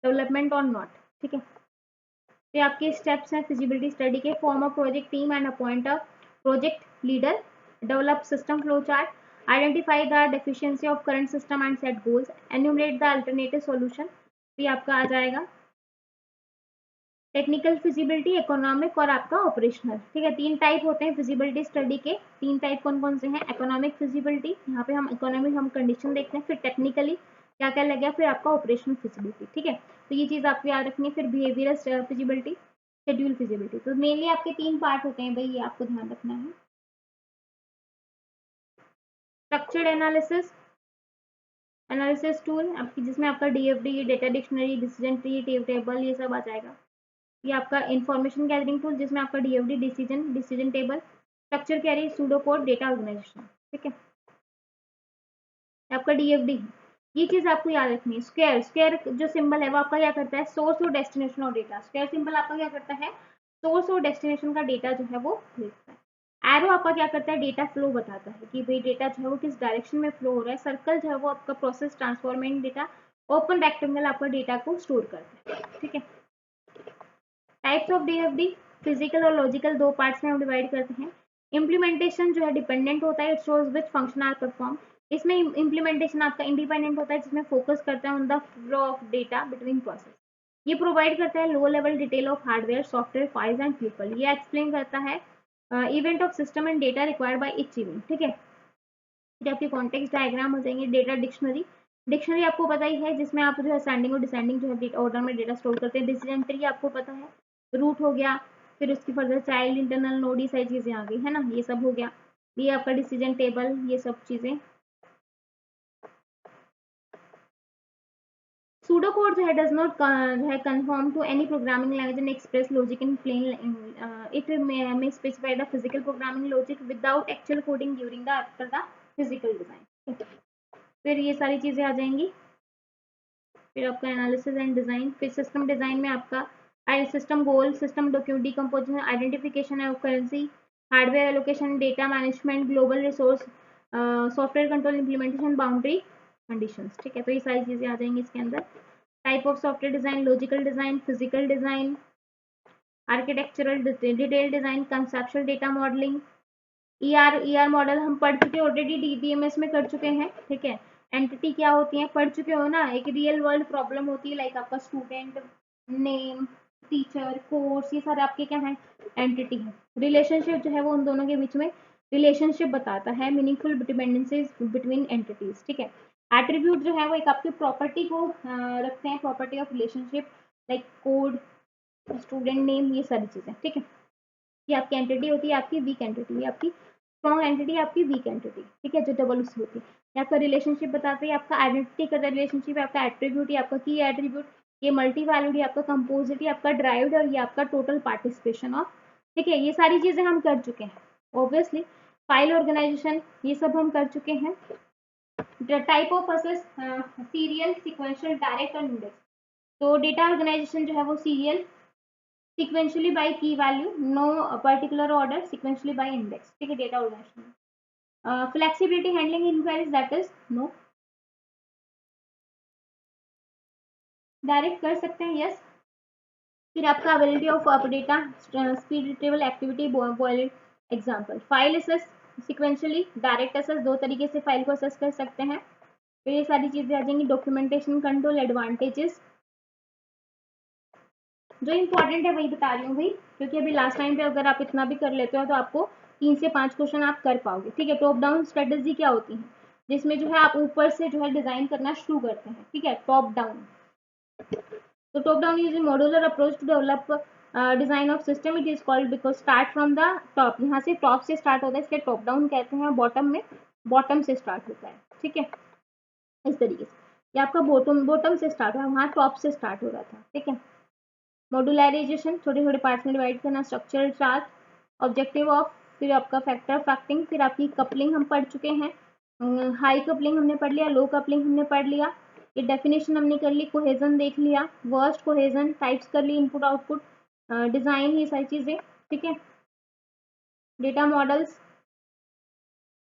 डेवलपमेंट और नॉट। ठीक है, ये आपके स्टेप्स हैं फिजिबिलिटी स्टडी के। Form a project team and appoint a project leader, develop system flow chart, identify the deficiency of current system and set goals, enumerate the alternative solution, ये आपका आ जाएगा। टेक्निकल फिजिबिलिटी, इकोनॉमिक और आपका ऑपरेशनल। ठीक है, 3 टाइप होते हैं फिजिबिलिटी स्टडी के। 3 टाइप कौन कौन से हैं? इकोनॉमिक फिजिबिलिटी, यहाँ पे हम इकोनॉमिक हम कंडीशन देखते हैं, फिर टेक्निकली क्या क्या लग गया, फिर आपका ऑपरेशनल फिजिबिलिटी। ठीक है, तो ये चीज़ आपको याद रखनी है। फिर बिहेवियरल फिजिबिलिटी, शेड्यूल फिजिबिलिटी। तो मेनली आपके 3 पार्ट होते हैं भाई, ये आपको ध्यान रखना है। स्ट्रक्चर्ड एनालिसिस टूल आपकी, जिसमें आपका DFD, data dictionary, decision tree, table, ये सब आ जाएगा। ये आपका इंफॉर्मेशन गैदरिंग टूल, जिसमें आपका DFD, decision table, structure carry, pseudo code, data organization. ठीक है, आपका डीएफडी, ये चीज आपको याद रखनी है। स्क्वायर जो सिंबल है वो आपका क्या करता है? सोर्स और डेस्टिनेशन और डेटा। स्क्वायर सिंबल आपका क्या करता है? सोर्स और डेस्टिनेशन का डेटा जो है वो भेजता है। एरो आपका क्या करता है? डेटा फ्लो बताता है कि भाई डेटा जो है वो किस डायरेक्शन में फ्लो हो रहा है। सर्कल जो है वो आपका process transforming data. Open rectangle आपका डेटा को स्टोर करता है। ठीक है, टाइप्स ऑफ डीएफडी, फिजिकल और लॉजिकल 2 पार्ट्स में हम डिवाइड करते हैं। इम्प्लीमेंटेशन जो है डिपेंडेंट होता है, it shows which function are perform. इसमें इम्प्लीमेंटेशन आपका इंडिपेंडेंट होता है, जिसमें फोकस करता है on the flow of data between process. ये प्रोवाइड करता है low level detail of hardware, software, files and people. ये एक्सप्लेन करता है event of system and data required by each event. ठीक है, फिर आपके कॉन्टेक्स्ट डायग्राम हो जाएंगे। डेटा डिक्शनरी, डिक्शनरी आपको पता ही है, जिसमें आप जो है असेंडिंग और डिसेंडिंग जो है ऑर्डर में डेटा स्टोर करते हैं। डिसीजन ट्री आपको पता है, रूट हो गया, फिर उसकी फर्दर चाइल्ड, इंटरनल नोड, ये सारी चीजें आ गई है ना, ये सब हो गया। ये आपका डिसीजन टेबल, ये सब चीजें। सूडो कोड जो है डज नॉट है confirm to any programming language and express logic in plain, it may specify the physical programming logic without actual coding during the after the physical design. फिर ये सारी चीजें आ जाएंगी। फिर आपका एनालिसिस एंड डिजाइन, फिर सिस्टम डिजाइन में आपका system goal, system document decomposition, identification of currency, hardware allocation, data management, global resource, software control, implementation, boundary conditions. ठीक है, तो ये सारी चीजें आ जाएंगी इसके अंदर। Type of software design, logical design, physical design, architectural detail design, conceptual data modelling, ER model हम पढ़ चुके ऑलरेडी, डीबीएमएस में कर चुके हैं। ठीक है, एंटिटी क्या होती है पढ़ चुके हो ना। एक रियल वर्ल्ड प्रॉब्लम होती है, लाइक आपका स्टूडेंट नेम, टीचर, कोर्स, ये सारे आपके क्या है? एंटिटी है। रिलेशनशिप जो है वो उन दोनों के बीच में रिलेशनशिप बताता है, मीनिंगफुल डिपेंडेंसीज बिटवीन एंटिटीज। ठीक है, एट्रीब्यूट जो है वो एक आपकी प्रॉपर्टी को रखते हैं, property of relationship, like code, student name, ये सारी चीजें। ठीक है, ये आपकी एंटिटी होती है, आपकी वीक एंटिटी, ये आपकी स्ट्रॉन्ग एंटिटी, आपकी वीक एंटिटी। ठीक है, जो डबल उससे होती है। ये आपका रिलेशनशिप बताते हैं, आपका आइडेंटिटी का रिलेशनशिप है, आपका एट्रीब्यूट, ये आपका की एट्रीब्यूट, ये मल्टी वैल्यूड, ये आपका कंपोजिट, ये आपका ड्राइव्ड, और ये आपका टोटल पार्टिसिपेशन ऑफ। ठीक है, ये सारी चीजें हम कर चुके हैं ऑब्वियसली। फाइल ऑर्गेनाइजेशन, ये सब हम कर चुके हैं। Type of assess, serial, sequential, direct और इंडेक्स। तो डेटा ऑर्गेनाइजेशन जो है वो serial, sequentially by key value, no particular order, sequentially by index. ठीक है, data organisation. Flexibility handling inquiries, that is no. Direct कर सकते हैं, यस। फिर आपका availability of data, speed table, activity बॉयलेट example. File access, sequentially, direct access, 2 तरीके से फाइल को असेस कर सकते हैं। फिर ये सारी चीजें आ जाएंगी। डॉक्यूमेंटेशन कंट्रोल, एडवांटेजेस, जो इंपॉर्टेंट है वही बता रही हूँ भाई, क्योंकि अभी लास्ट टाइम पे अगर आप इतना भी कर लेते हो तो आपको 3 से 5 क्वेश्चन आप कर पाओगे। ठीक है, टॉप डाउन स्ट्रेटेजी क्या होती है, जिसमें जो है आप ऊपर से जो है डिजाइन करना शुरू करते हैं। ठीक है, टॉप डाउन। तो top down is modular approach to develop design of system, it is called because start from the top. यहाँ से टॉप से स्टार्ट होता है, इसलिए टॉप डाउन कहते हैं। बॉटम में बॉटम से स्टार्ट होता है। ठीक है, इस तरीके से। ये आपका बॉटम से स्टार्ट हुआ, वहाँ टॉप से स्टार्ट हो रहा था। ठीक है, मॉड्यूलराइजेशन, छोटे छोटे पार्ट्स में डिवाइड करना, स्ट्रक्चरल चार्ट, ऑब्जेक्टिव ऑफ, फिर आपका फैक्टर फैक्टिंग, फिर आपकी कपलिंग हम पढ़ चुके हैं, हाई कपलिंग हमने पढ़ लिया, लो कपलिंग हमने पढ़ लिया, ये डेफिनेशन हमने कर ली, कोहेजन देख लिया, वर्स्ट कोहेजन टाइप्स कर ली, इनपुट आउटपुट, डिजाइन, ये सारी चीजें, ठीक है, डेटा मॉडल्स।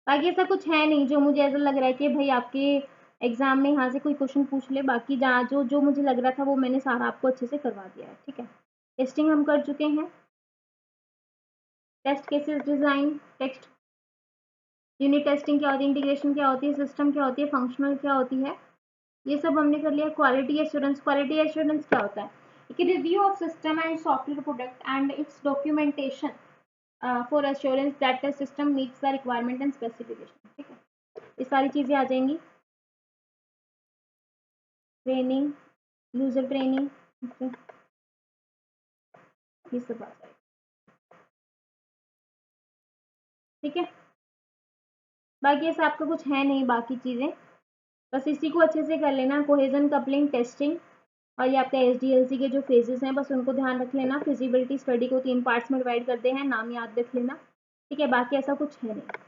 बाकी ऐसा कुछ है नहीं जो मुझे ऐसा लग रहा है कि भाई आपके एग्जाम में यहाँ से कोई क्वेश्चन पूछ ले, बाकी जहाँ जो जो मुझे लग रहा था वो मैंने सारा आपको अच्छे से करवा दिया है, ठीक है। टेस्टिंग हम कर चुके हैं, test cases design, text unit testing क्या होती है, इंटीग्रेशन क्या होती है, सिस्टम क्या होती है, फंक्शनल क्या होती है, ये सब हमने कर लिया। क्वालिटी एश्योरेंस, क्वालिटी एश्योरेंस क्या होता है, एक review of system and software product and it's documentation for assurance that the system meets the requirement and specification, ठीक है, ये सारी चीजें आ जाएंगी। ट्रेनिंग, यूजर ट्रेनिंग, ये सब आ जाएगा, ठीक है। बाकी ऐसा आपका कुछ है नहीं, बाकी चीजें बस इसी को अच्छे से कर लेना, कोहेजन, कपलिंग, टेस्टिंग, और ये आपका SDLC के जो फेजेस हैं बस उनको ध्यान रख लेना। फिजिबिलिटी स्टडी को 3 पार्ट्स में डिवाइड करते हैं, नाम याद रख लेना, ठीक है। बाकी ऐसा कुछ है नहीं।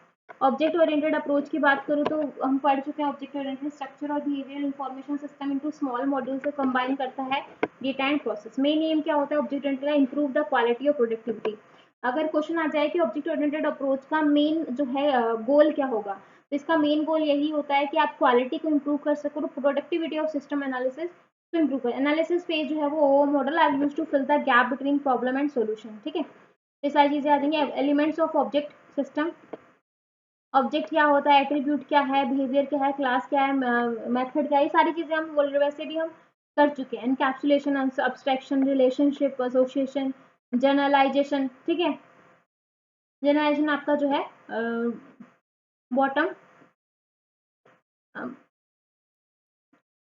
ऑब्जेक्ट ओरिएंटेड अप्रोच की बात करूँ तो हम पढ़ चुके हैं, ऑब्जेक्ट ओरिएंटेड स्ट्रक्चर और behaviour information system into small module से कंबाइन करता है data and process. Main M क्या होता है ऑब्जेक्ट ओरिएंटेड का, इंप्रूव द क्वालिटी और प्रोडक्टिविटी। अगर क्वेश्चन आ जाए कि ऑब्जेक्ट ओरिएंटेड अप्रोच का मेन जो है गोल क्या होगा, तो इसका मेन गोल यही होता है कि आप क्वालिटी को इंप्रूव कर सको और प्रोडक्टिविटी ऑफ सिस्टम एनालिसिस तो इंप्रूव कर। एनालिसिस फेज जो है वो model are used to fill the gap between problem and solution, ठीक है। ये सारी चीजें आ जाएंगी। Elements of object system, object क्या होता है, एट्रीब्यूट क्या है, बिहेवियर क्या है, क्लास क्या है, मेथड क्या है, ये सारी चीजें हम वैसे भी हम कर चुके हैं। Encapsulation, abstraction, relationship, association, generalization, ठीक है। जनरलाइजेशन आपका जो है बॉटम,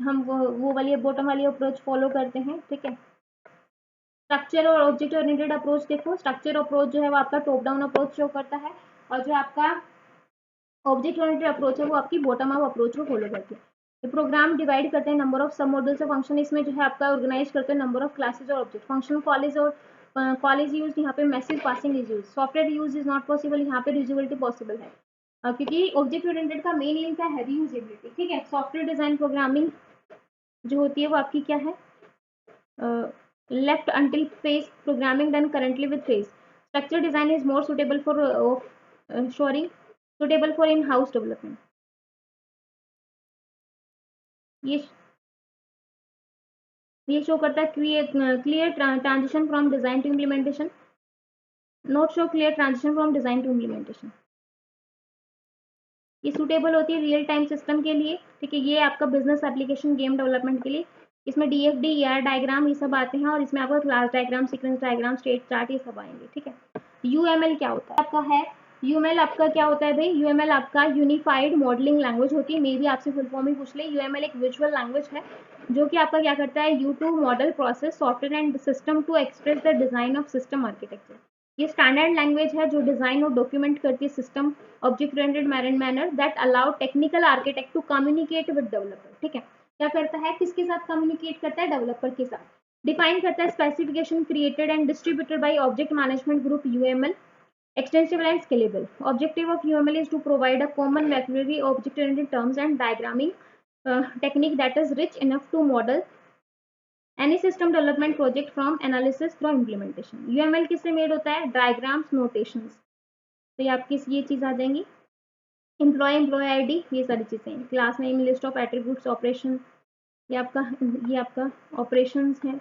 हम वो वाली बॉटम वाली अप्रोच फॉलो करते हैं, ठीक है। स्ट्रक्चर और ऑब्जेक्ट ओरिएंटेड अप्रोच देखो, स्ट्रक्चर अप्रोच जो है वो आपका टॉप डाउन अप्रोच शो करता है, और जो आपका ऑब्जेक्ट ओरिएंटेड अप्रोच है वो आपकी बॉटम अप अप्रोच को फॉलो करती है। ये प्रोग्राम डिवाइड करते हैं नंबर ऑफ सब मॉड्यूल्स और फंक्शन, इसमें जो है आपका ऑर्गेनाइज करते हैं नंबर ऑफ क्लासेज और ऑब्जेक्ट। फंक्शन कॉलेज और कॉलेज यूज, यहाँ पे message passing is use, software use is not possible, यहाँ पे रीयूजेबिलिटी पॉसिबल है, क्योंकि ऑब्जेक्ट ओरिएंटेड का मेन एम क्या है, रीयूजेबिलिटी, ठीक है। सॉफ्टवेयर डिजाइन प्रोग्रामिंग जो होती है वो आपकी क्या है, left until phase programming done currently with phase. Structure design is more suitable for shoring, suitable for in-house development. ये शो करता है clear transition from design to implementation, not show clear transition from design to implementation. ये सूटेबल होती है रियल टाइम सिस्टम के लिए, ठीक है। ये आपका बिजनेस एप्लीकेशन, गेम डेवलपमेंट के लिए, इसमें DFD, ER डायग्राम ये सब आते हैं, और इसमें आपका class diagram, sequence diagram, state chart ये सब आएंगे, ठीक है। UML क्या होता है आपका है, UML आपका क्या होता है भाई, UML आपका यूनिफाइड मॉडलिंग लैंग्वेज होती है। मे भी आपसे फुल फॉर्म ही पूछ ले। UML एक विजुअल लैंग्वेज है जो कि आपका क्या करता है, use to model process software and system to express the design of system architecture. ये स्टैंडर्ड लैंग्वेज है जो डिजाइन और डॉक्यूमेंट करती है system object oriented manner that allow technical architect to communicate with developer, ठीक है। क्या करता है, किसके साथ कम्युनिकेट करता है, डेवलपर के साथ। डिफाइन करता है specification created and distributed by object management group UML, extensible and scalable. Objective of UML is to provide a common vocabulary, object-oriented terms and diagramming technique that is rich enough to model any system development project from analysis through implementation. UML किससे मेड होता है, डायग्राम्स, नोटेशंस, तो ये आपकी ये चीज आ जाएंगी। एम्प्लॉय ID, ये सारी चीजें। Class name, list of attributes, operation, ये आपका ऑपरेशंस है।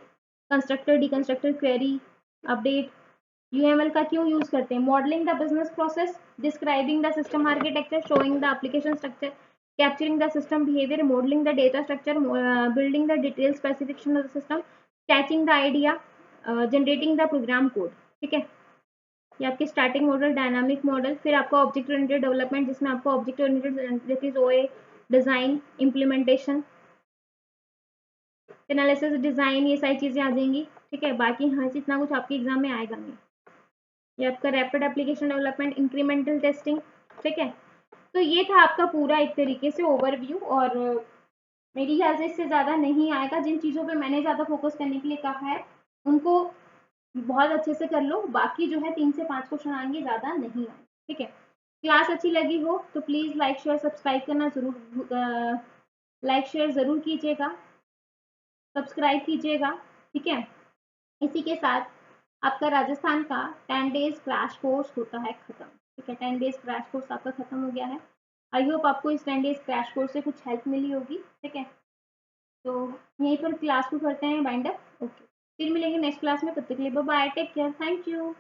Constructor, deconstructor, query, update. UML का क्यों यूज करते हैं, modelling the business process, describing the system architecture, showing the application structure, capturing the system behaviour, modelling the data structure, building the detail specification of the system, catching the idea, generating the program code, ठीक है। ये आपके स्टैटिक मॉडल, डायनामिक मॉडल। फिर आपका ऑब्जेक्ट ओरिएंटेड डेवलपमेंट, जिसमें आपको object oriented OA, design, implementation, analysis, design, ये सारी चीजें आ जाएंगी, ठीक है। बाकी हाँ इतना कुछ आपके एग्जाम में आएगा नहीं। ये आपका rapid application development, incremental testing, ठीक है। तो ये था आपका पूरा एक तरीके से ओवरव्यू, और मेरी ख्याल से इससे ज़्यादा नहीं आएगा। जिन चीज़ों पे मैंने ज़्यादा फोकस करने के लिए कहा है उनको बहुत अच्छे से कर लो, बाकी जो है 3 से 5 क्वेश्चन आएंगे, ज़्यादा नहीं आए, ठीक है। क्लास अच्छी लगी हो तो प्लीज़ लाइक शेयर सब्सक्राइब करना ज़रूर, लाइक शेयर ज़रूर कीजिएगा, सब्सक्राइब कीजिएगा, ठीक है। इसी के साथ आपका राजस्थान का 10 डेज क्रैश कोर्स होता है खत्म, ठीक है। 10 डेज क्रैश कोर्स आपका खत्म हो गया है। आई होप आपको इस 10 डेज क्रैश कोर्स से कुछ हेल्प मिली होगी, ठीक है। तो यहीं पर क्लास को करते हैं बाइंड अप, ओके। फिर मिलेंगे नेक्स्ट क्लास में, तब तक के लिए bye bye, take care, thank you.